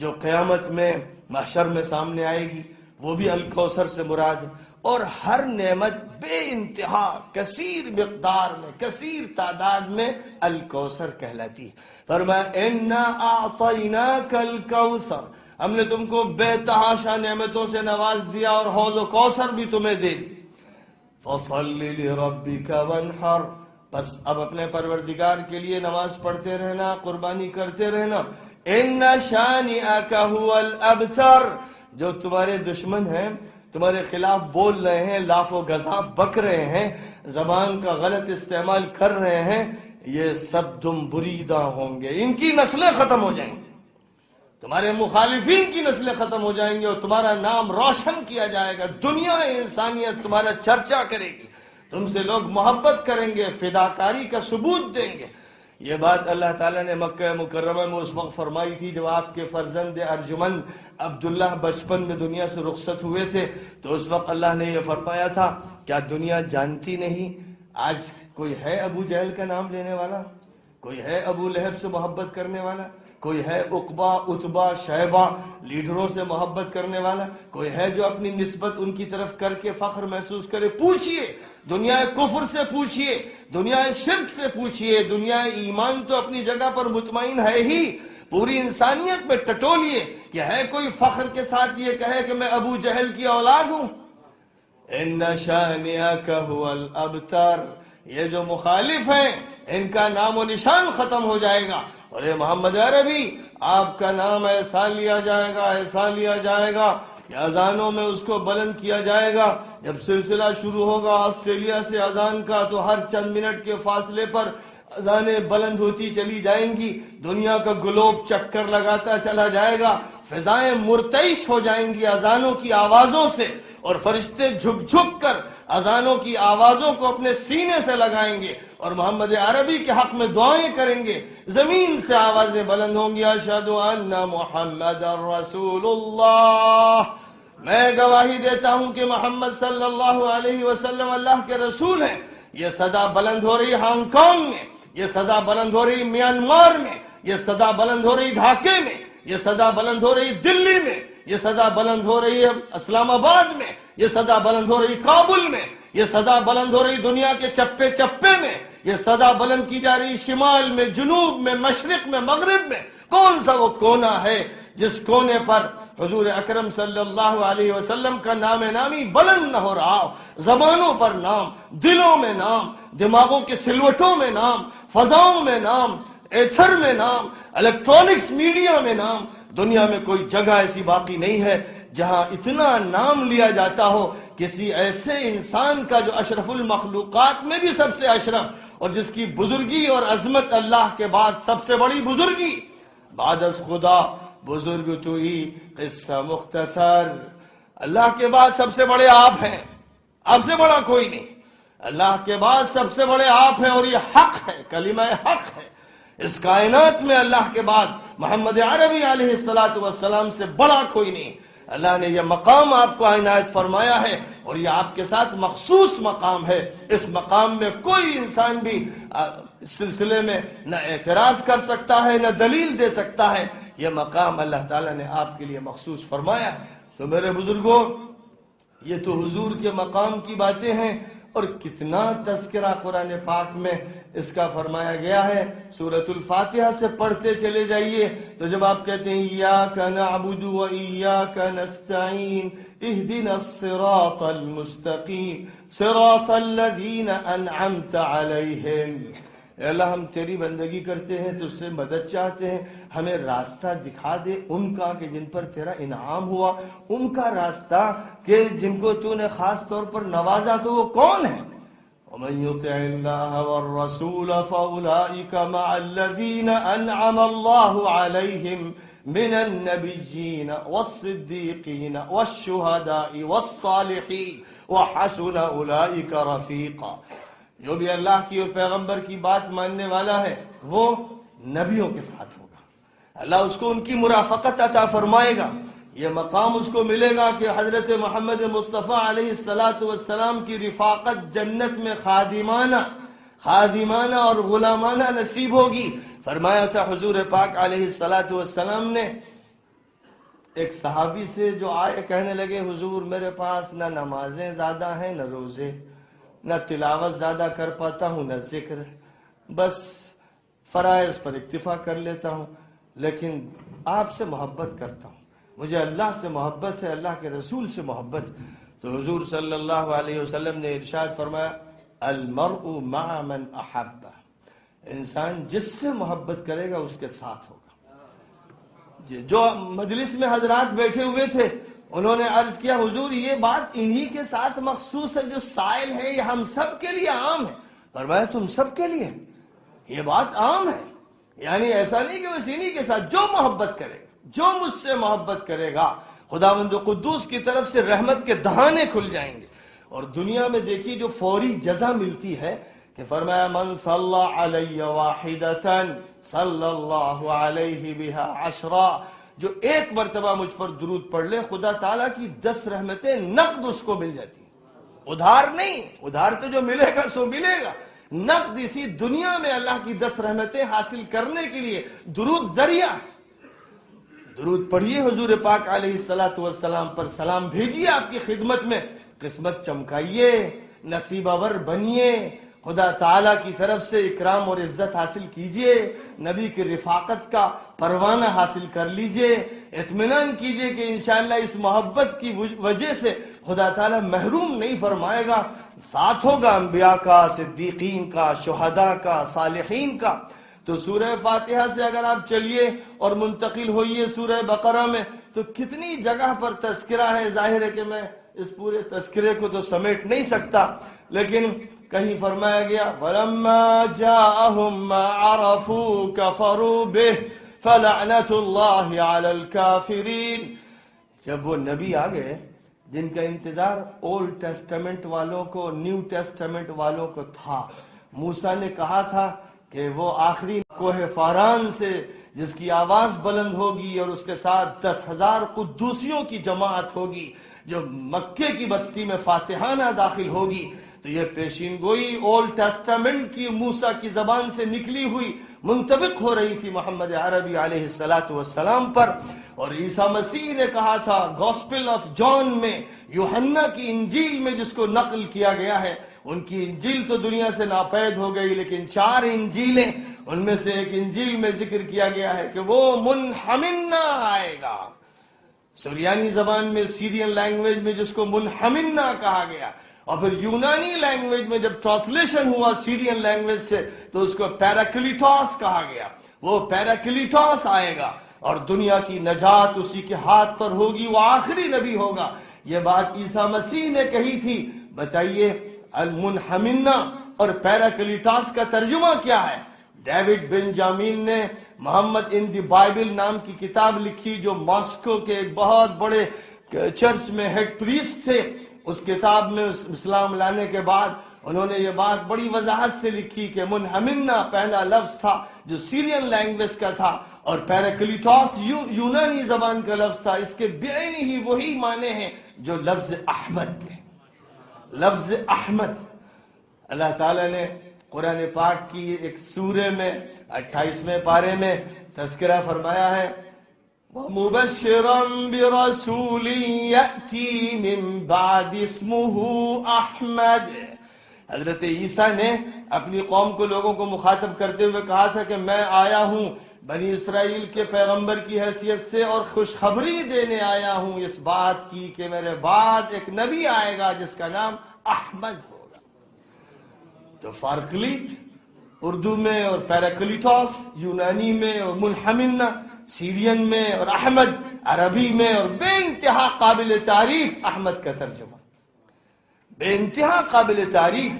جو قیامت میں محشر میں سامنے آئے گی، وہ بھی الکوثر سے مراد ہے، اور ہر نعمت بے انتہا کثیر مقدار میں، کثیر تعداد میں الکوثر کہلاتی ہے۔ فرمایا اِنَّا أَعْطَيْنَاكَ الْكَوْثَرَ، ہم نے تم کو بے تحاشا نعمتوں سے نواز دیا اور حوض و کوثر بھی تمہیں دے دی۔ فَصَلِّ لِرَبِّكَ وَانْحَرْ، بس اب اپنے پروردگار کے لیے نماز پڑھتے رہنا، قربانی کرتے رہنا۔ إِنَّ شَانِئَكَ هُوَ الْأَبْتَرُ، جو تمہارے دشمن ہیں، تمہارے خلاف بول رہے ہیں، لاف و گزاف بک رہے ہیں، زبان کا غلط استعمال کر رہے ہیں، یہ سب دم بریدہ ہوں گے، ان کی نسلیں ختم ہو جائیں گی، تمہارے مخالفین کی نسلیں ختم ہو جائیں گی، اور تمہارا نام روشن کیا جائے گا، دنیا انسانیت تمہارا چرچا کرے گی، تم سے لوگ محبت کریں گے، فداکاری کا ثبوت دیں گے۔ یہ بات اللہ تعالیٰ نے مکہ مکرمہ میں اس وقت فرمائی تھی جب آپ کے فرزند ارجمند عبداللہ بچپن میں دنیا سے رخصت ہوئے تھے، تو اس وقت اللہ نے یہ فرمایا تھا، کیا دنیا جانتی نہیں؟ آج کوئی ہے ابو جہل کا نام لینے والا؟ کوئی ہے ابو لہب سے محبت کرنے والا؟ کوئی ہے عقبہ، عتبہ، شیبہ لیڈروں سے محبت کرنے والا؟ کوئی ہے جو اپنی نسبت ان کی طرف کر کے فخر محسوس کرے؟ پوچھئے، دنیا کفر سے پوچھئے، دنیا شرک سے پوچھئے، دنیا ایمان تو اپنی جگہ پر مطمئن ہے ہی، پوری انسانیت میں ٹٹولیے کہ ہے کوئی فخر کے ساتھ یہ کہے کہ میں ابو جہل کی اولاد ہوں؟ اِنَّ شَانِئَكَ هُوَ الْأَبْتَرُ، یہ جو مخالف ہیں ان کا نام و نشان ختم ہو جائے گا، اور اے محمد عربی آپ کا نام ایسا لیا جائے گا، ایسا لیا جائے گا کہ اذانوں میں اس کو بلند کیا جائے گا۔ جب سلسلہ شروع ہوگا آسٹریلیا سے اذان کا تو ہر چند منٹ کے فاصلے پر اذانیں بلند ہوتی چلی جائیں گی، دنیا کا گلوب چکر لگاتا چلا جائے گا، فضائیں مرتعش ہو جائیں گی اذانوں کی آوازوں سے، اور فرشتے جھک جھک کر اذانوں کی آوازوں کو اپنے سینے سے لگائیں گے اور محمد عربی کے حق میں دعائیں کریں گے، زمین سے آوازیں بلند ہوں گی، اشہد ان محمد رسول اللہ، میں گواہی دیتا ہوں کہ محمد صلی اللہ علیہ وسلم اللہ کے رسول ہیں۔ یہ صدا بلند ہو رہی ہانگ کانگ میں، یہ صدا بلند ہو رہی میانمار میں، یہ صدا بلند ہو رہی ڈھاکے میں، یہ صدا بلند ہو رہی دلی میں، یہ صدا بلند ہو رہی ہے اسلام آباد میں، یہ صدا بلند ہو رہی کابل میں، یہ صدا بلند ہو رہی دنیا کے چپے چپے میں، یہ صدا بلند کی جا رہی شمال میں، جنوب میں، مشرق میں، مغرب میں۔ کون سا وہ کونا ہے جس کونے پر حضور اکرم صلی اللہ علیہ وسلم کا نام نامی بلند نہ ہو رہا ہو؟ زبانوں پر نام، دلوں میں نام، دماغوں کے سلوٹوں میں نام، فضاؤں میں نام، ایتھر میں نام، الیکٹرانکس میڈیا میں نام۔ دنیا میں کوئی جگہ ایسی باقی نہیں ہے جہاں اتنا نام لیا جاتا ہو کسی ایسے انسان کا جو اشرف المخلوقات میں بھی سب سے اشرف، اور جس کی بزرگی اور عظمت اللہ کے بعد سب سے بڑی بزرگی۔ بعد از خدا بزرگ تو ہی، قصہ مختصر۔ اللہ کے بعد سب سے بڑے آپ ہیں، آپ سے بڑا کوئی نہیں۔ اللہ کے بعد سب سے بڑے آپ ہیں، اور یہ حق ہے، کلمہ حق ہے۔ اس کائنات میں اللہ کے بعد محمد عربی علیہ السلام سے بڑا کوئی نہیں۔ اللہ نے یہ مقام آپ کو عنایت فرمایا ہے، اور یہ آپ کے ساتھ مخصوص مقام ہے۔ اس مقام میں کوئی انسان بھی اس سلسلے میں نہ اعتراض کر سکتا ہے، نہ دلیل دے سکتا ہے۔ یہ مقام اللہ تعالیٰ نے آپ کے لیے مخصوص فرمایا ہے۔ تو میرے بزرگوں، یہ تو حضور کے مقام کی باتیں ہیں، اور کتنا تذکرہ قرآن پاک میں اس کا فرمایا گیا ہے۔ سورۃ الفاتحہ سے پڑھتے چلے جائیے تو جب آپ کہتے ہیں ایاک نعبد و ایاک نستعین اہدنا الصراط المستقیم صراط الذین انعمت علیہم، اے اللہ ہم تیری بندگی کرتے ہیں، تجھ سے مدد چاہتے ہیں، ہمیں راستہ دکھا دے ان کا کہ جن پر تیرا انعام ہوا، ان کا راستہ کہ جن کو تو نے خاص طور پر نوازا، تو وہ کون ہے؟ وَمَن يُطِعِ اللَّهَ وَالرَّسُولَ فَأُولَئِكَ مَعَ الَّذِينَ أَنْعَمَ اللَّهُ عَلَيْهِمْ مِنَ النَّبِيِّينَ وَالصِّدِّيقِينَ وَالشُّهَدَاءِ وَالصَّالِحِينَ وَحَسُنَ أُولَئِكَ رَفِيقًا۔ جو بھی اللہ کی اور پیغمبر کی بات ماننے والا ہے وہ نبیوں کے ساتھ ہوگا، اللہ اس کو ان کی مرافقت عطا فرمائے گا۔ یہ مقام اس کو ملے گا کہ حضرت محمد مصطفیٰ علیہ السلام کی رفاقت جنت میں خادمانہ اور غلامانہ نصیب ہوگی۔ فرمایا تھا حضور پاک علیہ السلام نے ایک صحابی سے جو آئے، کہنے لگے حضور میرے پاس نہ نمازیں زیادہ ہیں، نہ روزے، نہ تلاوت زیادہ کر پاتا ہوں، نہ ذکر، بس فرائض پر اکتفا کر لیتا ہوں، لیکن آپ سے محبت کرتا ہوں، مجھے اللہ سے محبت ہے، اللہ کے رسول سے محبت۔ تو حضور صلی اللہ علیہ وسلم نے ارشاد فرمایا المرء مع من احب، انسان جس سے محبت کرے گا اس کے ساتھ ہوگا۔ جو مجلس میں حضرات بیٹھے ہوئے تھے انہوں نے عرض کیا حضور یہ بات انہی کے ساتھ مخصوص ہے جو سائل ہے، یہ ہم سب کے لیے عام ہے؟ فرمایا تم سب کے لیے یہ بات عام ہے، یعنی ایسا نہیں کہ بس انہی کے ساتھ، جو محبت کرے گا، جو مجھ سے محبت کرے گا، خداوند قدوس کی طرف سے رحمت کے دہانے کھل جائیں گے۔ اور دنیا میں دیکھیے جو فوری جزا ملتی ہے کہ فرمایا من صلی علی واحدۃ صلی اللہ علیہ بہا عشرا، جو ایک مرتبہ مجھ پر درود پڑھ لے خدا تعالیٰ کی 10 رحمتیں نقد اس کو مل جاتی ہیں، ادھار نہیں، ادھار تو جو ملے گا سو ملے گا، نقد اسی دنیا میں اللہ کی 10 رحمتیں حاصل کرنے کے لیے درود ذریعہ ہے۔ درود پڑھیے حضور پاک علیہ السلام پر، سلام بھیجیے آپ کی خدمت میں، قسمت چمکائیے، نصیب آور بنیے، خدا تعالیٰ کی طرف سے اکرام اور عزت حاصل کیجئے، نبی کی رفاقت کا پروانہ حاصل کر لیجئے، اطمینان کیجئے کہ انشاءاللہ اس محبت کی وجہ سے خدا تعالیٰ محروم نہیں فرمائے گا، ساتھ ہوگا انبیاء کا، صدیقین کا، شہداء کا، صالحین کا۔ تو سورہ فاتحہ سے اگر آپ چلیے اور منتقل ہوئیے سورہ بقرہ میں تو کتنی جگہ پر تذکرہ ہے، ظاہر ہے کہ میں اس پورے تذکرے کو تو سمیٹ نہیں سکتا، لیکن کہیں فرمایا گیا وَلَمَّا جَاءَهُمْ مَا عَرَفُوا كَفَرُوا بِهِ فَلَعْنَةُ اللَّهِ عَلَى الْكَافِرِينَ۔ جب وہ نبی آ گئے جن کا انتظار اولڈ ٹیسٹمنٹ والوں کو، نیو ٹیسٹمنٹ والوں کو تھا، موسیٰ نے کہا تھا کہ وہ آخری کوہ فاران سے جس کی آواز بلند ہوگی اور اس کے ساتھ 10,000 قدوسیوں کی جماعت ہوگی جو مکے کی بستی میں فاتحانہ داخل ہوگی، تو یہ پیشین گوئی اولڈ ٹیسٹامنٹ کی موسیٰ کی زبان سے نکلی ہوئی منطبق ہو رہی تھی محمد عربی علیہ السلام پر۔ اور عیسیٰ مسیح نے کہا تھا گوسپل آف جان میں، یوحنا کی انجیل میں جس کو نقل کیا گیا ہے، ان کی انجیل تو دنیا سے ناپید ہو گئی، لیکن 4 انجیلیں، ان میں سے ایک انجیل میں ذکر کیا گیا ہے کہ وہ منحمنہ آئے گا۔ سریانی زبان میں، سیرین لینگویج میں جس کو منحمنہ کہا گیا، اور پھر یونانی لینگویج میں جب ٹرانسلیشن ہوا سیرین لینگویج سے تو اس کو پیراکلیٹوس کہا گیا۔ وہ پیراکلیٹوس آئے گا اور دنیا کی نجات اسی کے ہاتھ پر ہوگی، وہ آخری نبی ہوگا۔ یہ بات عیسیٰ مسیح نے کہی تھی۔ بتائیے المنحمنہ اور پیراکلیٹوس کا ترجمہ کیا ہے؟ ڈیوڈ بنجامین نے محمد ان دی بائبل نام کی کتاب لکھی، جو ماسکو کے ایک بہت بڑے چرچ میں ہیڈ پریسٹ تھے۔ اس کتاب میں اسلام لانے کے بعد انہوں نے یہ بات بڑی وضاحت سے لکھی کہ منحمنہ پہلا لفظ تھا جو سیرین لینگویج کا تھا، اور پیراکلیٹوس یونانی زبان کا لفظ تھا۔ اس کے بعینی ہی وہی معنی ہیں جو لفظ احمد کے۔ لفظ احمد اللہ تعالیٰ نے قرآن پاک کی ایک سورے میں 28ویں پارے میں تذکرہ فرمایا ہے، وَمُبَشِّرًا بِرَسُولٍ يَأْتِي مِن بَعْدِ اسْمُهُ أَحْمَدُ۔ حضرت عیسیٰ نے اپنی قوم کو، لوگوں کو مخاطب کرتے ہوئے کہا تھا کہ میں آیا ہوں بنی اسرائیل کے پیغمبر کی حیثیت سے اور خوشخبری دینے آیا ہوں اس بات کی کہ میرے بعد ایک نبی آئے گا جس کا نام احمد ہوگا۔ تو فارکلیٹ اردو میں، اور پیراکلیٹوس یونانی میں، اور منحمنہ سیرین میں، اور احمد عربی میں، اور بے انتہا قابل تعریف احمد کا ترجمہ، بے انتہا قابل تعریف۔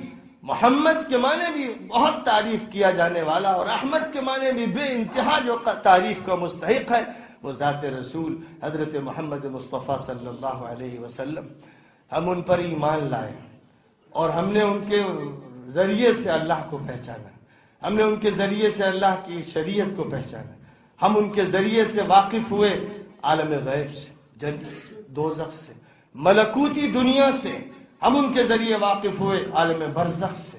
محمد کے معنی بھی بہت تعریف کیا جانے والا، اور احمد کے معنی بھی بے انتہا جو تعریف کا مستحق ہے، وہ ذات رسول حضرت محمد مصطفیٰ صلی اللہ علیہ وسلم۔ ہم ان پر ایمان لائے اور ہم نے ان کے ذریعے سے اللہ کو پہچانا، ہم نے ان کے ذریعے سے اللہ کی شریعت کو پہچانا، ہم ان کے ذریعے سے واقف ہوئے عالم غیب سے، جنت سے، دوزخ سے، ملکوتی دنیا سے۔ ہم ان کے ذریعے واقف ہوئے عالم برزخ سے،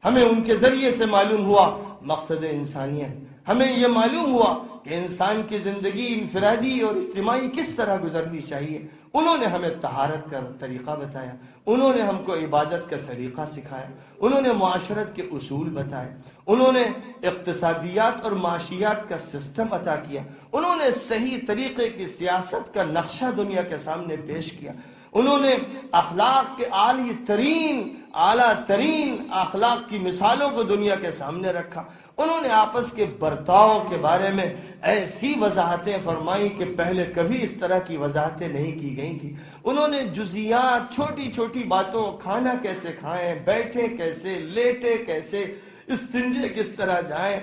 ہمیں ان کے ذریعے سے معلوم ہوا مقصد انسانیت، ہمیں یہ معلوم ہوا کہ انسان کی زندگی انفرادی اور اجتماعی کس طرح گزرنی چاہیے۔ انہوں نے ہمیں طہارت کا طریقہ بتایا، انہوں نے ہم کو عبادت کا سلیقہ سکھایا، انہوں نے معاشرت کے اصول بتائے، انہوں نے اقتصادیات اور معاشیات کا سسٹم عطا کیا، انہوں نے صحیح طریقے کی سیاست کا نقشہ دنیا کے سامنے پیش کیا، انہوں نے اخلاق کے اعلیٰ ترین اخلاق کی مثالوں کو دنیا کے سامنے رکھا، انہوں نے آپس کے برتاؤ کے بارے میں ایسی وضاحتیں فرمائی کہ پہلے کبھی اس طرح کی وضاحتیں نہیں کی گئی تھی، انہوں نے جزیات، چھوٹی چھوٹی باتوں، کھانا کیسے کھائیں، بیٹھے کیسے، لیٹے کیسے، استنجے کس طرح جائیں،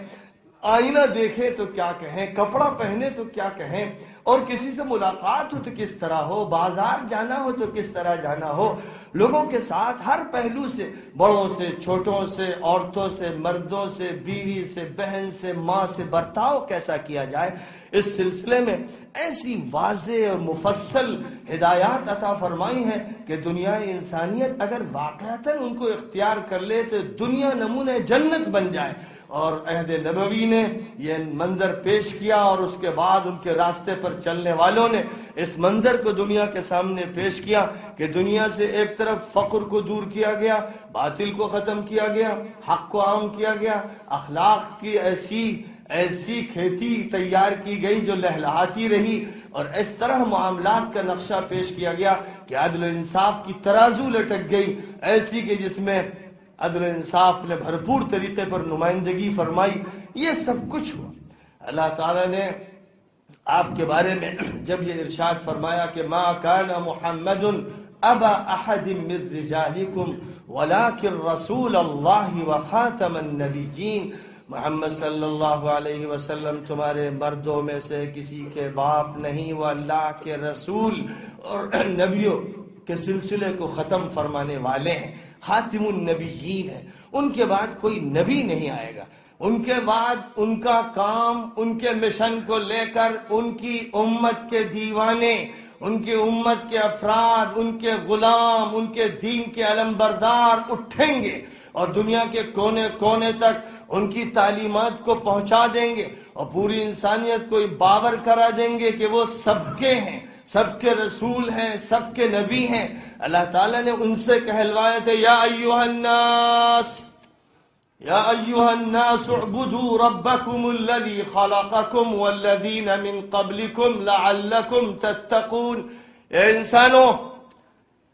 آئینہ دیکھے تو کیا کہیں، کپڑا پہنے تو کیا کہیں، اور کسی سے ملاقات ہو تو کس طرح ہو، بازار جانا ہو تو کس طرح جانا ہو، لوگوں کے ساتھ ہر پہلو سے، بڑوں سے، چھوٹوں سے، عورتوں سے، مردوں سے، بیوی سے، بہن سے، ماں سے برتاؤ کیسا کیا جائے، اس سلسلے میں ایسی واضح اور مفصل ہدایات عطا فرمائی ہیں کہ دنیا انسانیت اگر واقعتاً ان کو اختیار کر لے تو دنیا نمونہ جنت بن جائے۔ اور عہد نبوی نے یہ منظر پیش کیا، اور اس کے بعد ان کے راستے پر چلنے والوں نے اس منظر کو دنیا کے سامنے پیش کیا کہ دنیا سے ایک طرف فقر کو دور کیا گیا، باطل کو ختم کیا گیا، حق کو عام کیا گیا، اخلاق کی ایسی کھیتی تیار کی گئی جو لہلہاتی رہی، اور اس طرح معاملات کا نقشہ پیش کیا گیا کہ عدل و انصاف کی ترازو لٹک گئی، ایسی کہ جس میں عدل و انصاف نے بھرپور طریقے پر نمائندگی فرمائی۔ یہ سب کچھ ہوا۔ اللہ تعالیٰ نے آپ کے بارے میں جب یہ ارشاد فرمایا کہ ما کان محمد ابا احد من رجالکم ولکن رسول اللہ وخاتم النبیین، محمد صلی اللہ علیہ وسلم تمہارے مردوں میں سے کسی کے باپ نہیں، وہ اللہ کے رسول اور نبیوں کے سلسلے کو ختم فرمانے والے ہیں، خاتم النبیین ہے، ان کے بعد کوئی نبی نہیں آئے گا۔ ان کے بعد ان کا کام، ان کے مشن کو لے کر ان کی امت کے دیوانے، ان کی امت کے افراد، ان کے غلام، ان کے دین کے علمبردار اٹھیں گے اور دنیا کے کونے کونے تک ان کی تعلیمات کو پہنچا دیں گے اور پوری انسانیت کو باور کرا دیں گے کہ وہ سب کے ہیں، سب کے رسول ہیں، سب کے نبی ہیں۔ اللہ تعالیٰ نے ان سے کہلوایا تھے یا ایھا الناس اعبدوا ربکم الذی خلقکم والذین من قبلکم لعلکم تتقون۔ اے انسانوں،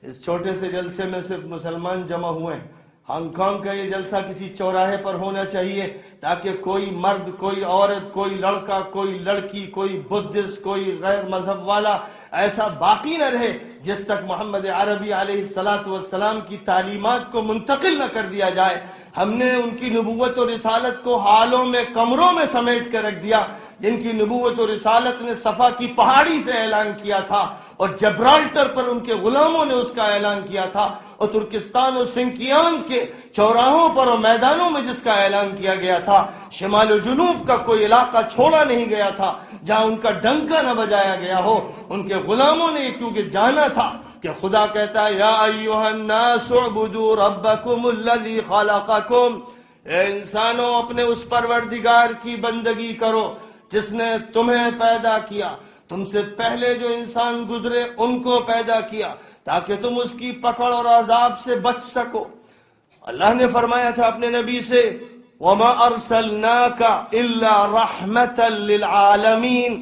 اس چھوٹے سے جلسے میں صرف مسلمان جمع ہوئے ہیں۔ ہانگ کانگ کا یہ جلسہ کسی چوراہے پر ہونا چاہیے تاکہ کوئی مرد، کوئی عورت، کوئی لڑکا، کوئی لڑکی، کوئی بدھسٹ، کوئی غیر مذہب والا ایسا باقی نہ رہے جس تک محمد عربی علیہ السلام کی تعلیمات کو منتقل نہ کر دیا جائے۔ ہم نے ان کی نبوت و رسالت کو حالوں میں، کمروں میں سمیٹ کر رکھ دیا۔ جن کی نبوت و رسالت نے صفا کی پہاڑی سے اعلان کیا تھا اور جبرالٹر پر ان کے غلاموں نے اس کا اعلان کیا تھا، اور ترکستان اور سنکیان کے چوراہوں پر اور میدانوں میں جس کا اعلان کیا گیا تھا، شمال و جنوب کا کوئی علاقہ چھوڑا نہیں گیا تھا جہاں ان کا ڈنکا نہ بجایا گیا ہو۔ ان کے غلاموں نے کیونکہ جانا تھا کہ خدا کہتا ہے یا ایھا الناس اعبدوا ربکم الذی خلقکم، اے انسانوں اپنے اس پروردگار کی بندگی کرو جس نے تمہیں پیدا کیا، تم سے پہلے جو انسان گزرے ان کو پیدا کیا تاکہ تم اس کی پکڑ اور عذاب سے بچ سکو۔ اللہ نے فرمایا تھا اپنے نبی سے وَمَا أَرْسَلْنَاكَ إِلَّا رَحْمَةً لِلْعَالَمِينَ،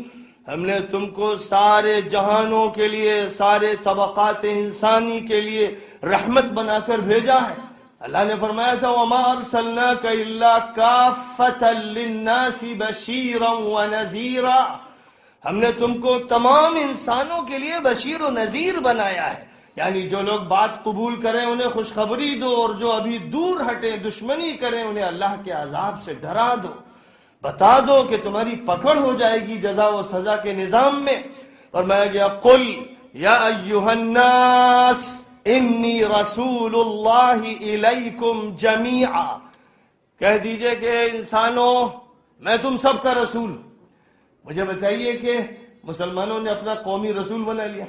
ہم نے تم کو سارے جہانوں کے لیے، سارے طبقات انسانی کے لیے رحمت بنا کر بھیجا ہے۔ اللہ نے فرمایا تھا وَمَا أَرْسَلْنَاكَ إِلَّا كَافَّةً لِلنَّاسِ بَشِيرًا وَنَذِيرًا، ہم نے تم کو تمام انسانوں کے لیے بشیر و نذیر بنایا ہے، یعنی جو لوگ بات قبول کریں انہیں خوشخبری دو، اور جو ابھی دور ہٹیں، دشمنی کریں، انہیں اللہ کے عذاب سے ڈرا دو، بتا دو کہ تمہاری پکڑ ہو جائے گی جزا و سزا کے نظام میں۔ اور میں گیا قل یا ایھا الناس انی رسول اللہ الیکم جمیعا، کہہ دیجئے کہ انسانوں میں تم سب کا رسول ہوں۔ مجھے بتائیے کہ مسلمانوں نے اپنا قومی رسول بنا لیا،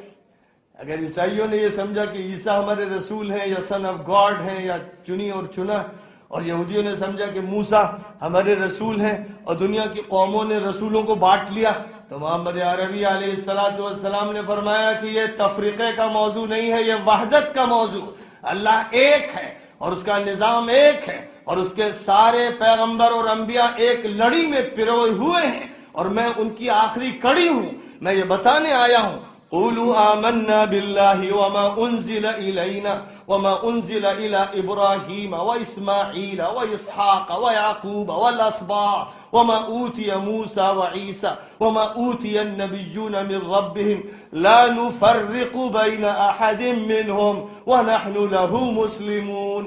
اگر عیسائیوں نے یہ سمجھا کہ عیسیٰ ہمارے رسول ہیں یا سن آف گاڈ ہیں یا چنی اور چنا، اور یہودیوں نے سمجھا کہ موسیٰ ہمارے رسول ہیں، اور دنیا کی قوموں نے رسولوں کو بانٹ لیا، تو محمد عربی علیہ السلام نے فرمایا کہ یہ تفریقے کا موضوع نہیں ہے، یہ وحدت کا موضوع۔ اللہ ایک ہے اور اس کا نظام ایک ہے، اور اس کے سارے پیغمبر اور انبیاء ایک لڑی میں پروئے ہوئے ہیں، اور میں ان کی آخری کڑی ہوں۔ میں یہ بتانے آیا ہوں قولوا آمنا باللہ وما انزل الینا وما انزل الی ابراہیم واسماعیل واسحاق ویعقوب والاسباط وما اوتی موسیٰ وعیسیٰ وما اوتی النبیون من ربهم لا نفرق بین احد منہم ونحن له مسلمون۔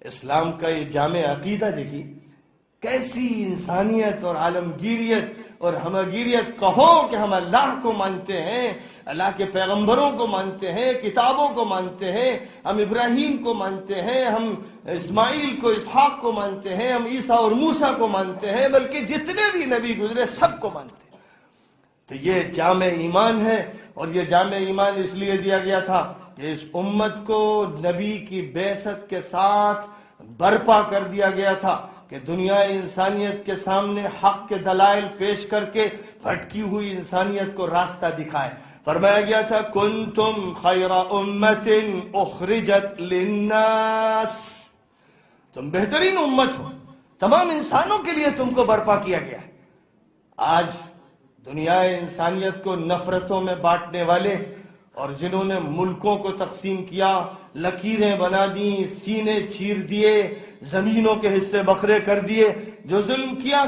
اسلام کا یہ جامع عقیدہ دیکھیے، کیسی انسانیت اور عالمگیریت اور ہمگیریت، کہو کہ ہم اللہ کو مانتے ہیں، اللہ کے پیغمبروں کو مانتے ہیں، کتابوں کو مانتے ہیں، ہم ابراہیم کو مانتے ہیں، ہم اسماعیل کو، اسحاق کو مانتے ہیں، ہم عیسیٰ اور موسیٰ کو مانتے ہیں، بلکہ جتنے بھی نبی گزرے سب کو مانتے ہیں۔ تو یہ جامع ایمان ہے، اور یہ جامع ایمان اس لیے دیا گیا تھا کہ اس امت کو نبی کی بعثت کے ساتھ برپا کر دیا گیا تھا کہ دنیا انسانیت کے سامنے حق کے دلائل پیش کر کے بھٹکی ہوئی انسانیت کو راستہ دکھائے۔ فرمایا گیا تھا کنتم خیر امت اخرجت للناس، تم بہترین امت ہو، تمام انسانوں کے لیے تم کو برپا کیا گیا ہے۔ آج دنیا انسانیت کو نفرتوں میں بانٹنے والے اور جنہوں نے ملکوں کو تقسیم کیا، لکیریں بنا دیں، سینے چیر دیے، زمینوں کے حصے بکھرے کر دیے، جو ظلم کیا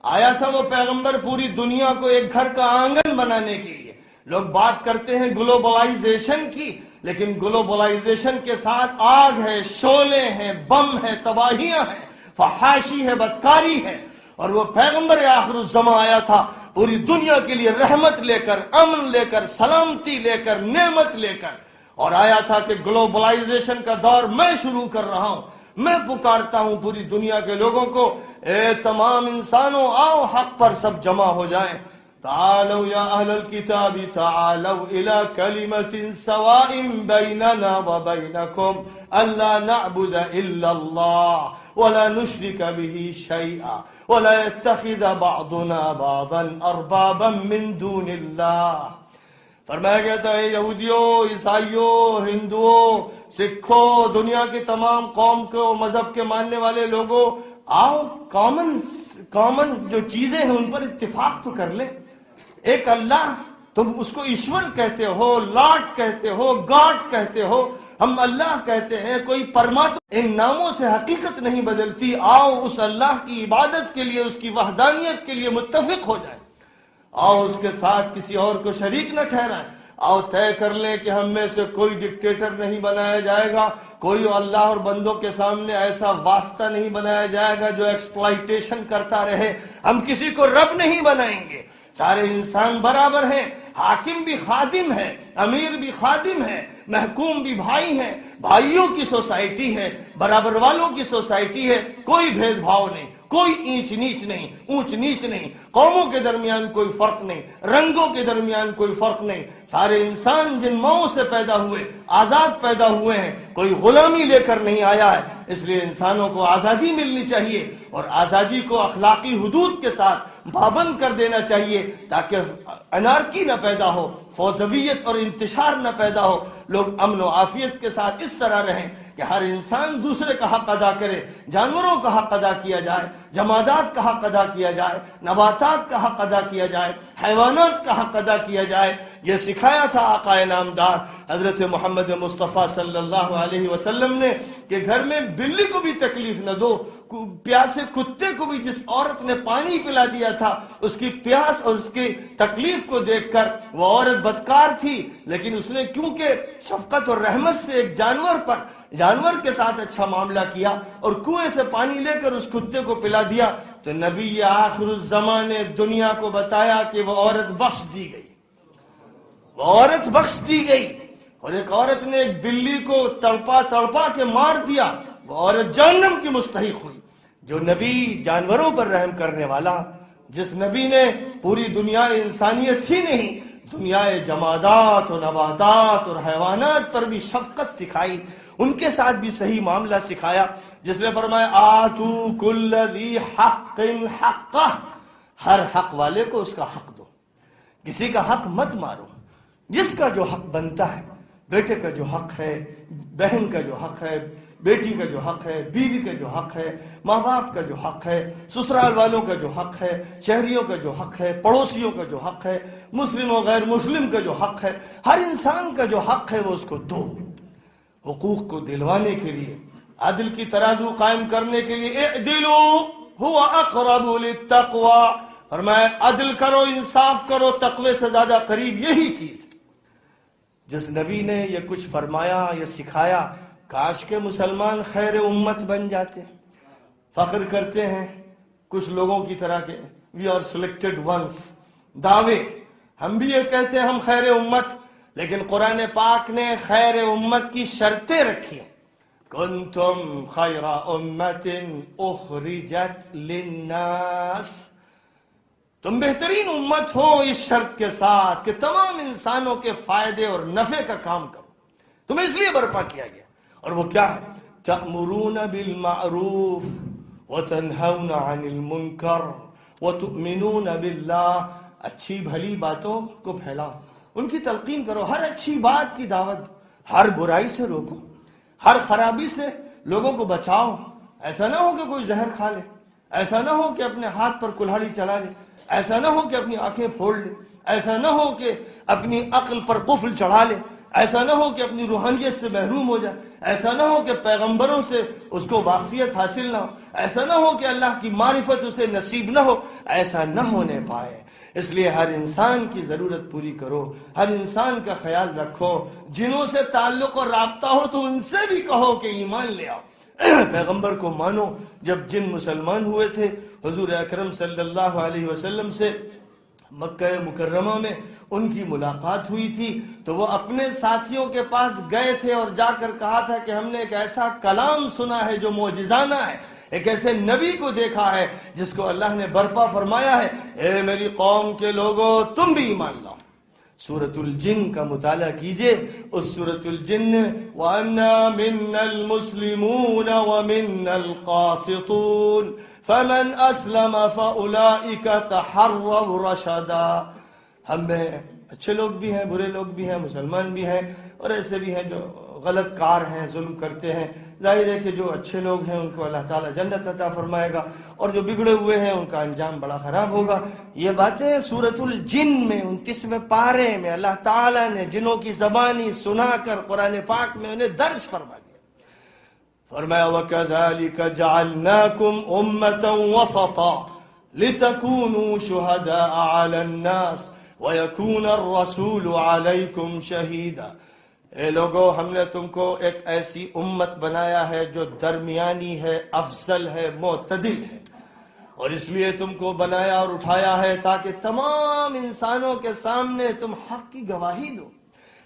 آیا تھا وہ پیغمبر پوری دنیا کو ایک گھر کا آنگن بنانے کے لیے۔ لوگ بات کرتے ہیں گلوبلائزیشن کی، لیکن گلوبلائزیشن کے ساتھ آگ ہے، شعلے ہیں، بم ہے، تباہیاں ہیں، فحاشی ہے، بدکاری ہے، اور وہ پیغمبر آخر الزمان آیا تھا پوری دنیا کے لیے رحمت لے کر، امن لے کر، سلامتی لے کر، نعمت لے کر، اور آیا تھا کہ گلوبلائزیشن کا دور میں شروع کر رہا ہوں، میں پکارتا ہوں پوری دنیا کے لوگوں کو، اے تمام انسانوں آؤ حق پر سب جمع ہو جائیں. تعالوا یا اہل الکتاب تعالوا الى کلمۃ سواء بیننا وبینکم الا نعبد الا اللہ ولا نشرك به شيئا ولا يتخذ بعضنا بعضا اربابا من دون اللہ. فرمایا گیا تھا اے یہودیوں، عیسائیوں، ہندوؤں، سکھوں، دنیا کی تمام قوم کو مذہب کے ماننے والے لوگوں، آؤ کامن جو چیزیں ہیں ان پر اتفاق تو کر لیں. ایک اللہ، تم اس کو ایشور کہتے ہو، لاڈ کہتے ہو، گاڈ کہتے ہو، ہم اللہ کہتے ہیں، کوئی پرماتما. ان ناموں سے حقیقت نہیں بدلتی. آؤ اس اللہ کی عبادت کے لیے، اس کی وحدانیت کے لیے متفق ہو جائیں. آؤ اس کے ساتھ کسی اور کو شریک نہ ٹھہرائیں. آؤ طے کر لیں کہ ہم میں سے کوئی ڈکٹیٹر نہیں بنایا جائے گا، کوئی اللہ اور بندوں کے سامنے ایسا واسطہ نہیں بنایا جائے گا جو ایکسپلائٹیشن کرتا رہے. ہم کسی کو رب نہیں بنائیں گے. سارے انسان برابر ہیں، حاکم بھی خادم ہے، امیر بھی خادم ہے، محکوم بھی بھائی ہیں، بھائیوں کی سوسائٹی ہے، برابر والوں کی سوسائٹی ہے. کوئی بھید بھاؤ نہیں، کوئی اونچ نیچ نہیں، اونچ نیچ نہیں، قوموں کے درمیان کوئی فرق نہیں، رنگوں کے درمیان کوئی فرق نہیں. سارے انسان جن ماؤں سے پیدا ہوئے آزاد پیدا ہوئے ہیں، کوئی غلامی لے کر نہیں آیا ہے. اس لیے انسانوں کو آزادی ملنی چاہیے اور آزادی کو اخلاقی حدود کے ساتھ پابند کر دینا چاہیے تاکہ انارکی نہ پیدا ہو، فوضویت اور انتشار نہ پیدا ہو. لوگ امن و عافیت کے ساتھ اس طرح رہیں کہ ہر انسان دوسرے کا حق ادا کرے. جانوروں کا حق ادا کیا جائے، جمادات کا حق ادا کیا جائے، نباتات کا حق ادا کیا جائے، حیوانات کا حق ادا کیا جائے. یہ سکھایا تھا آقا نامدار حضرت محمد مصطفیٰ صلی اللہ علیہ وسلم نے کہ گھر میں بلی کو بھی تکلیف نہ دو. پیاسے کتے کو بھی جس عورت نے پانی پلا دیا تھا، اس کی پیاس اور اس کی تکلیف کو دیکھ کر وہ عورت بدکار تھی، لیکن اس نے کیونکہ شفقت اور رحمت سے ایک جانور کے ساتھ اچھا معاملہ کیا اور کنویں سے پانی لے کر اس کتے کو پلا دیا، تو نبی آخر الزمان نے دنیا کو بتایا کہ وہ عورت بخش دی گئی. وہ عورت بخش دی گئی. اور ایک عورت نے ایک بلی کو تڑپا کے مار دیا، وہ عورت جہنم کی مستحق ہوئی. جو نبی جانوروں پر رحم کرنے والا، جس نبی نے پوری دنیا انسانیت ہی نہیں، دنیا جمادات اور نباتات اور حیوانات پر بھی شفقت سکھائی، ان کے ساتھ بھی صحیح معاملہ سکھایا، جس نے فرمایا آتو کل ذی حق حقہ، ہر حق والے کو اس کا حق دو، کسی کا حق مت مارو. جس کا جو حق بنتا ہے، بیٹے کا جو حق ہے، بہن کا جو حق ہے، بیٹی کا جو حق ہے، بیوی کا جو حق ہے، ماں باپ کا جو حق ہے، سسرال والوں کا جو حق ہے، شہریوں کا جو حق ہے، پڑوسیوں کا جو حق ہے، مسلم و غیر مسلم کا جو حق ہے، ہر انسان کا جو حق ہے وہ اس کو دو. حقوق کو دلوانے کے لیے، عدل کی ترازو قائم کرنے کے لیے اعدلوا هو اقرب للتقوى، فرمایا عدل کرو، انصاف کرو، تقوی سے زیادہ قریب یہی چیز. جس نبی نے یہ کچھ فرمایا، یہ سکھایا، کاش کے مسلمان خیر امت بن جاتے. فخر کرتے ہیں کچھ لوگوں کی طرح کے وی آر سلیکٹڈ ونس، دعوے، ہم بھی یہ کہتے ہیں ہم خیر امت، لیکن قرآن پاک نے خیر امت کی شرطیں رکھی ہیں. کنتم خیر امت اخرجت للناس، تم بہترین امت ہو اس شرط کے ساتھ کہ تمام انسانوں کے فائدے اور نفع کا کام کرو. تمہیں اس لیے برپا کیا گیا، اور وہ کیا ہے؟ تأمرون بالمعروف وتنہون عن المنکر وتؤمنون باللہ، اچھی بھلی باتوں کو پھیلاؤ، ان کی تلقین کرو، ہر اچھی بات کی دعوت، ہر برائی سے روکو، ہر خرابی سے لوگوں کو بچاؤ. ایسا نہ ہو کہ کوئی زہر کھا لے، ایسا نہ ہو کہ اپنے ہاتھ پر کلہاڑی چلا لے، ایسا نہ ہو کہ اپنی آنکھیں پھوڑ لے، ایسا نہ ہو کہ اپنی عقل پر قفل چڑھا لے، ایسا نہ ہو کہ اپنی روحانیت سے محروم ہو جائے، ایسا نہ ہو کہ پیغمبروں سے اس کو واقفیت حاصل نہ ہو، ایسا نہ ہو کہ اللہ کی معرفت اسے نصیب نہ ہو. ایسا نہ ہونے پائے. اس لیے ہر انسان کی ضرورت پوری کرو، ہر انسان کا خیال رکھو. جنوں سے تعلق اور رابطہ ہو تو ان سے بھی کہو کہ ایمان لے آؤ، پیغمبر کو مانو. جب جن مسلمان ہوئے تھے، حضور اکرم صلی اللہ علیہ وسلم سے مکہ مکرمہ میں ان کی ملاقات ہوئی تھی تو وہ اپنے ساتھیوں کے پاس گئے تھے اور جا کر کہا تھا کہ ہم نے ایک ایسا کلام سنا ہے جو معجزانہ ہے، ایک ایسے نبی کو دیکھا ہے جس کو اللہ نے برپا فرمایا ہے، اے میری قوم کے لوگوں تم بھی ایمان لاؤ۔ سورۃ الجن کا مطالعہ کیجئے، اس سورۃ الجن وَأَنَّا مِنَّا الْمُسْلِمُونَ وَمِنَّا الْقَاسِطُونَ فَمَنْ أَسْلَمَ فَأُولَئِكَ تَحَرَّوْا رَشَدًا۔ ہم میں اچھے لوگ بھی ہیں، برے لوگ بھی ہیں، مسلمان بھی ہیں اور ایسے بھی ہیں جو غلط کار ہیں، ظلم کرتے ہیں۔ ظاہر ہے کہ جو اچھے لوگ ہیں ان کو اللہ تعالیٰ جنت عطا فرمائے گا اور جو بگڑے ہوئے ہیں ان کا انجام بڑا خراب ہوگا۔ یہ باتیں سورۃ الجن میں 29ویں پارے میں اللہ تعالیٰ نے جنوں کی زبانی سنا کر قرآن پاک میں انہیں درج فرما دیا۔ فرمایا وَكَذَلِكَ جَعَلْنَاكُمْ أُمَّةً وَسَطًا لِتَكُونُوا شُهَدَاءَ عَلَى النَّاسِ وَيَكُونَ الرَّسُولُ عَلَيْكُمْ شَهِيدًا۔ اے لوگو، ہم نے تم کو ایک ایسی امت بنایا ہے جو درمیانی ہے، افضل ہے، معتدل ہے، اور اس لیے تم کو بنایا اور اٹھایا ہے تاکہ تمام انسانوں کے سامنے تم حق کی گواہی دو۔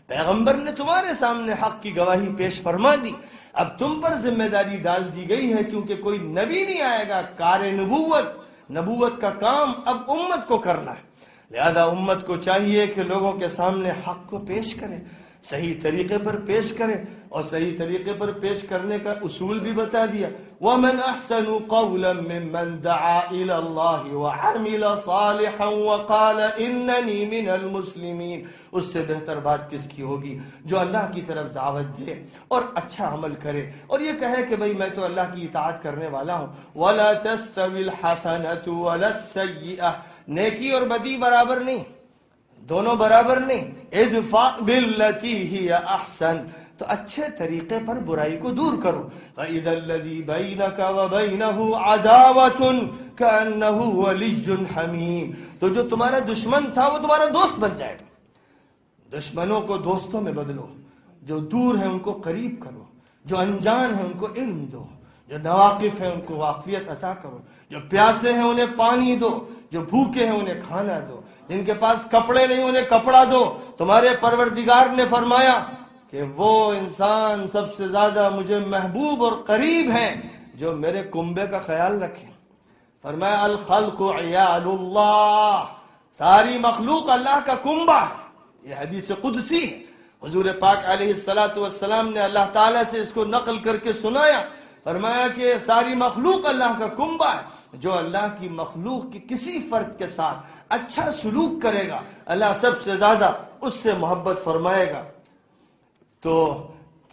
پیغمبر نے تمہارے سامنے حق کی گواہی پیش فرما دی، اب تم پر ذمہ داری ڈال دی گئی ہے کیونکہ کوئی نبی نہیں آئے گا، کار نبوت کا کام اب امت کو کرنا ہے، لہذا امت کو چاہیے کہ لوگوں کے سامنے حق کو پیش کرے، صحیح طریقے پر پیش کرے، اور صحیح طریقے پر پیش کرنے کا اصول بھی بتا دیا۔ وَمَنْ أَحْسَنُ قَوْلًا مِّمَّنْ دَعَا إِلَى اللَّهِ وَعَمِلَ صَالِحًا وَقَالَ إِنَّنِي مِنَ الْمُسْلِمِينَ۔ اس سے بہتر بات کس کی ہوگی جو اللہ کی طرف دعوت دے اور اچھا عمل کرے اور یہ کہے کہ بھئی میں تو اللہ کی اطاعت کرنے والا ہوں۔ وَلَا تَسْتَوِي الْحَسَنَةُ وَلَا السَّيِّئَةُ، نیکی اور بدی برابر نہیں، دونوں برابر نہیں۔ ادفع باللتی ہی احسن، تو اچھے طریقے پر برائی کو دور کرو۔ فَإِذَا الَّذِي بَيْنَكَ وَبَيْنَهُ عَدَاوَةٌ كَأَنَّهُ وَلِيٌّ حَمِيمٌ، تو جو تمہارا دشمن تھا وہ تمہارا دوست بن جائے گا۔ دشمنوں کو دوستوں میں بدلو، جو دور ہیں ان کو قریب کرو، جو انجان ہیں ان کو علم دو، جو ناواقف ہیں ان کو واقفیت عطا کرو، جو پیاسے ہیں انہیں پانی دو، جو بھوکے ہیں انہیں کھانا دو، جن کے پاس کپڑے نہیں انہیں کپڑا دو۔ تمہارے پروردگار نے فرمایا کہ وہ انسان سب سے زیادہ مجھے محبوب اور قریب ہیں جو میرے کنبے کا خیال رکھیں۔ فرمایا الخلق عیال اللہ، ساری مخلوق اللہ کا کنبہ ہے، یہ حدیث قدسی ہے۔ حضور پاک علیہ السلام نے اللہ تعالیٰ سے اس کو نقل کر کے سنایا، فرمایا کہ ساری مخلوق اللہ کا کنبہ ہے، جو اللہ کی مخلوق کی کسی فرد کے ساتھ اچھا سلوک کرے گا اللہ سب سے زیادہ اس سے محبت فرمائے گا۔ تو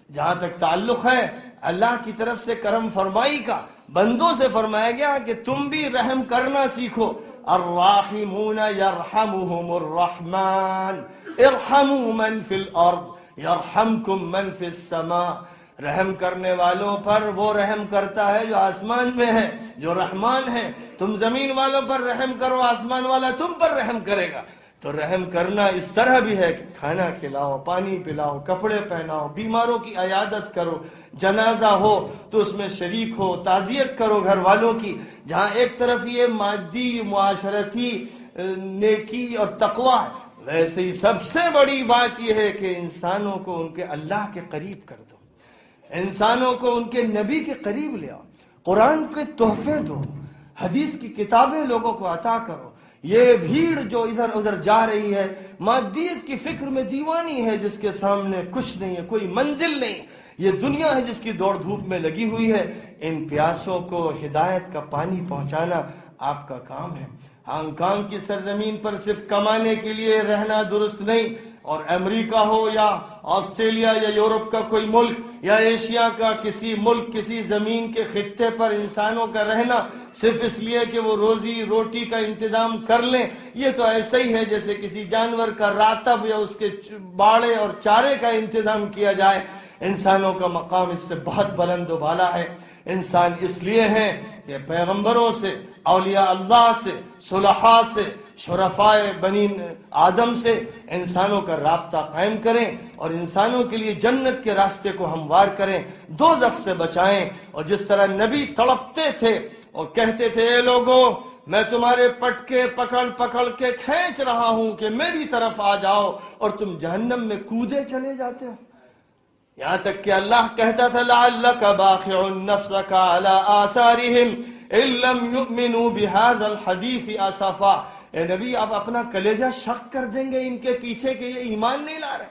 جہاں تک تعلق ہے اللہ کی طرف سے کرم فرمائی کا، بندوں سے فرمایا گیا کہ تم بھی رحم کرنا سیکھو۔ الراحمون یرحمہم الرحمن ارحموا من فی الارض یرحمکم من فی السماء، رحم کرنے والوں پر وہ رحم کرتا ہے جو آسمان میں ہے، جو رحمان ہے۔ تم زمین والوں پر رحم کرو، آسمان والا تم پر رحم کرے گا۔ تو رحم کرنا اس طرح بھی ہے کہ کھانا کھلاؤ، پانی پلاؤ، کپڑے پہناؤ، بیماروں کی عیادت کرو، جنازہ ہو تو اس میں شریک ہو، تعزیت کرو گھر والوں کی۔ جہاں ایک طرف یہ مادی معاشرتی نیکی اور تقوی ہے، ویسے ہی سب سے بڑی بات یہ ہے کہ انسانوں کو ان کے اللہ کے قریب کر دو، انسانوں کو ان کے نبی کے قریب لے آؤ، قرآن کے تحفے دو، حدیث کی کتابیں لوگوں کو عطا کرو۔ یہ بھیڑ جو ادھر ادھر جا رہی ہے مادیت کی فکر میں دیوانی ہے، جس کے سامنے کچھ نہیں ہے، کوئی منزل نہیں، یہ دنیا ہے جس کی دوڑ دھوپ میں لگی ہوئی ہے۔ ان پیاسوں کو ہدایت کا پانی پہنچانا آپ کا کام ہے۔ ہانگ کانگ کی سرزمین پر صرف کمانے کے لیے رہنا درست نہیں، اور امریکہ ہو یا آسٹریلیا یا یورپ کا کوئی ملک یا ایشیا کا کسی ملک، کسی زمین کے خطے پر انسانوں کا رہنا صرف اس لیے کہ وہ روزی روٹی کا انتظام کر لیں، یہ تو ایسا ہی ہے جیسے کسی جانور کا راتب یا اس کے باڑے اور چارے کا انتظام کیا جائے۔ انسانوں کا مقام اس سے بہت بلند و بالا ہے۔ انسان اس لیے ہیں کہ پیغمبروں سے، اولیاء اللہ سے، صلحاء سے، شرفائے بنی آدم سے انسانوں کا رابطہ قائم کریں اور انسانوں کے لیے جنت کے راستے کو ہموار کریں، دوزخ سے بچائیں۔ اور جس طرح نبی تڑپتے تھے اور کہتے تھے اے لوگو میں تمہارے پٹکے پکڑ پکڑ کے کھینچ رہا ہوں کہ میری طرف آ جاؤ، اور تم جہنم میں کودے چلے جاتے ہو۔ یہاں تک کہ اللہ کہتا تھا لعلک باخع نفسک علی آثارہم ان لم یؤمنوا بہذا الحدیث اسفا۔ اے نبی آپ اپنا کلیجہ شق کر دیں گے ان کے پیچھے کہ یہ ایمان نہیں لا رہے۔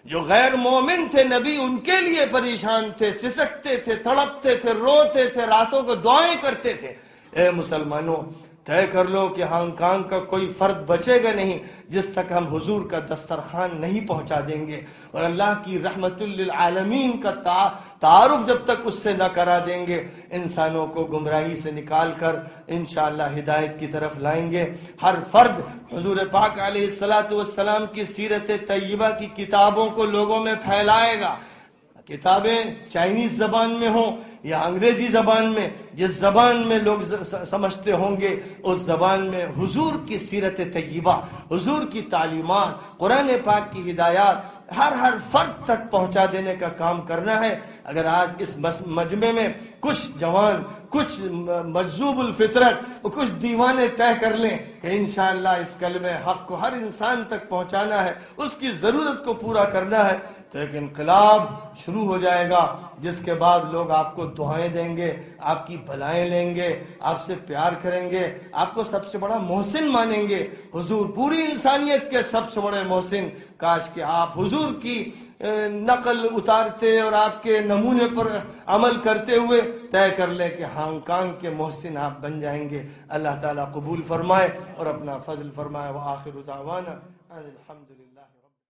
جو غیر مومن تھے نبی ان کے لیے پریشان تھے، سسکتے تھے، تڑپتے تھے، روتے تھے، راتوں کو دعائیں کرتے تھے۔ اے مسلمانوں طے کر لو کہ ہانگ کانگ کا کوئی فرد بچے گا نہیں جس تک ہم حضور کا دسترخوان نہیں پہنچا دیں گے، اور اللہ کی رحمت للعالمین کا تعارف جب تک اس سے نہ کرا دیں گے، انسانوں کو گمراہی سے نکال کر انشاءاللہ ہدایت کی طرف لائیں گے۔ ہر فرد حضور پاک علیہ السلام کی سیرت طیبہ کی کتابوں کو لوگوں میں پھیلائے گا۔ کتابیں چائنیز زبان میں ہوں یا انگریزی زبان میں، جس زبان میں لوگ سمجھتے ہوں گے اس زبان میں حضور کی سیرت طیبہ، حضور کی تعلیمات، قرآن پاک کی ہدایات ہر فرد تک پہنچا دینے کا کام کرنا ہے۔ اگر آج اس مجمع میں کچھ جوان، کچھ مجذوب الفطرت اور کچھ دیوانے طے کر لیں کہ انشاءاللہ اس کلمہ حق کو ہر انسان تک پہنچانا ہے، اس کی ضرورت کو پورا کرنا ہے، تو ایک انقلاب شروع ہو جائے گا، جس کے بعد لوگ آپ کو دعائیں دیں گے، آپ کی بھلائیں لیں گے، آپ سے پیار کریں گے، آپ کو سب سے بڑا محسن مانیں گے۔ حضور پوری انسانیت کے سب سے بڑے محسن، کاش کہ آپ حضور کی نقل اتارتے اور آپ کے نمونے پر عمل کرتے ہوئے طے کر لیں کہ ہانگ کانگ کے محسن آپ بن جائیں گے۔ اللہ تعالیٰ قبول فرمائے اور اپنا فضل فرمائے۔ وآخر دعوانا ان الحمدللہ۔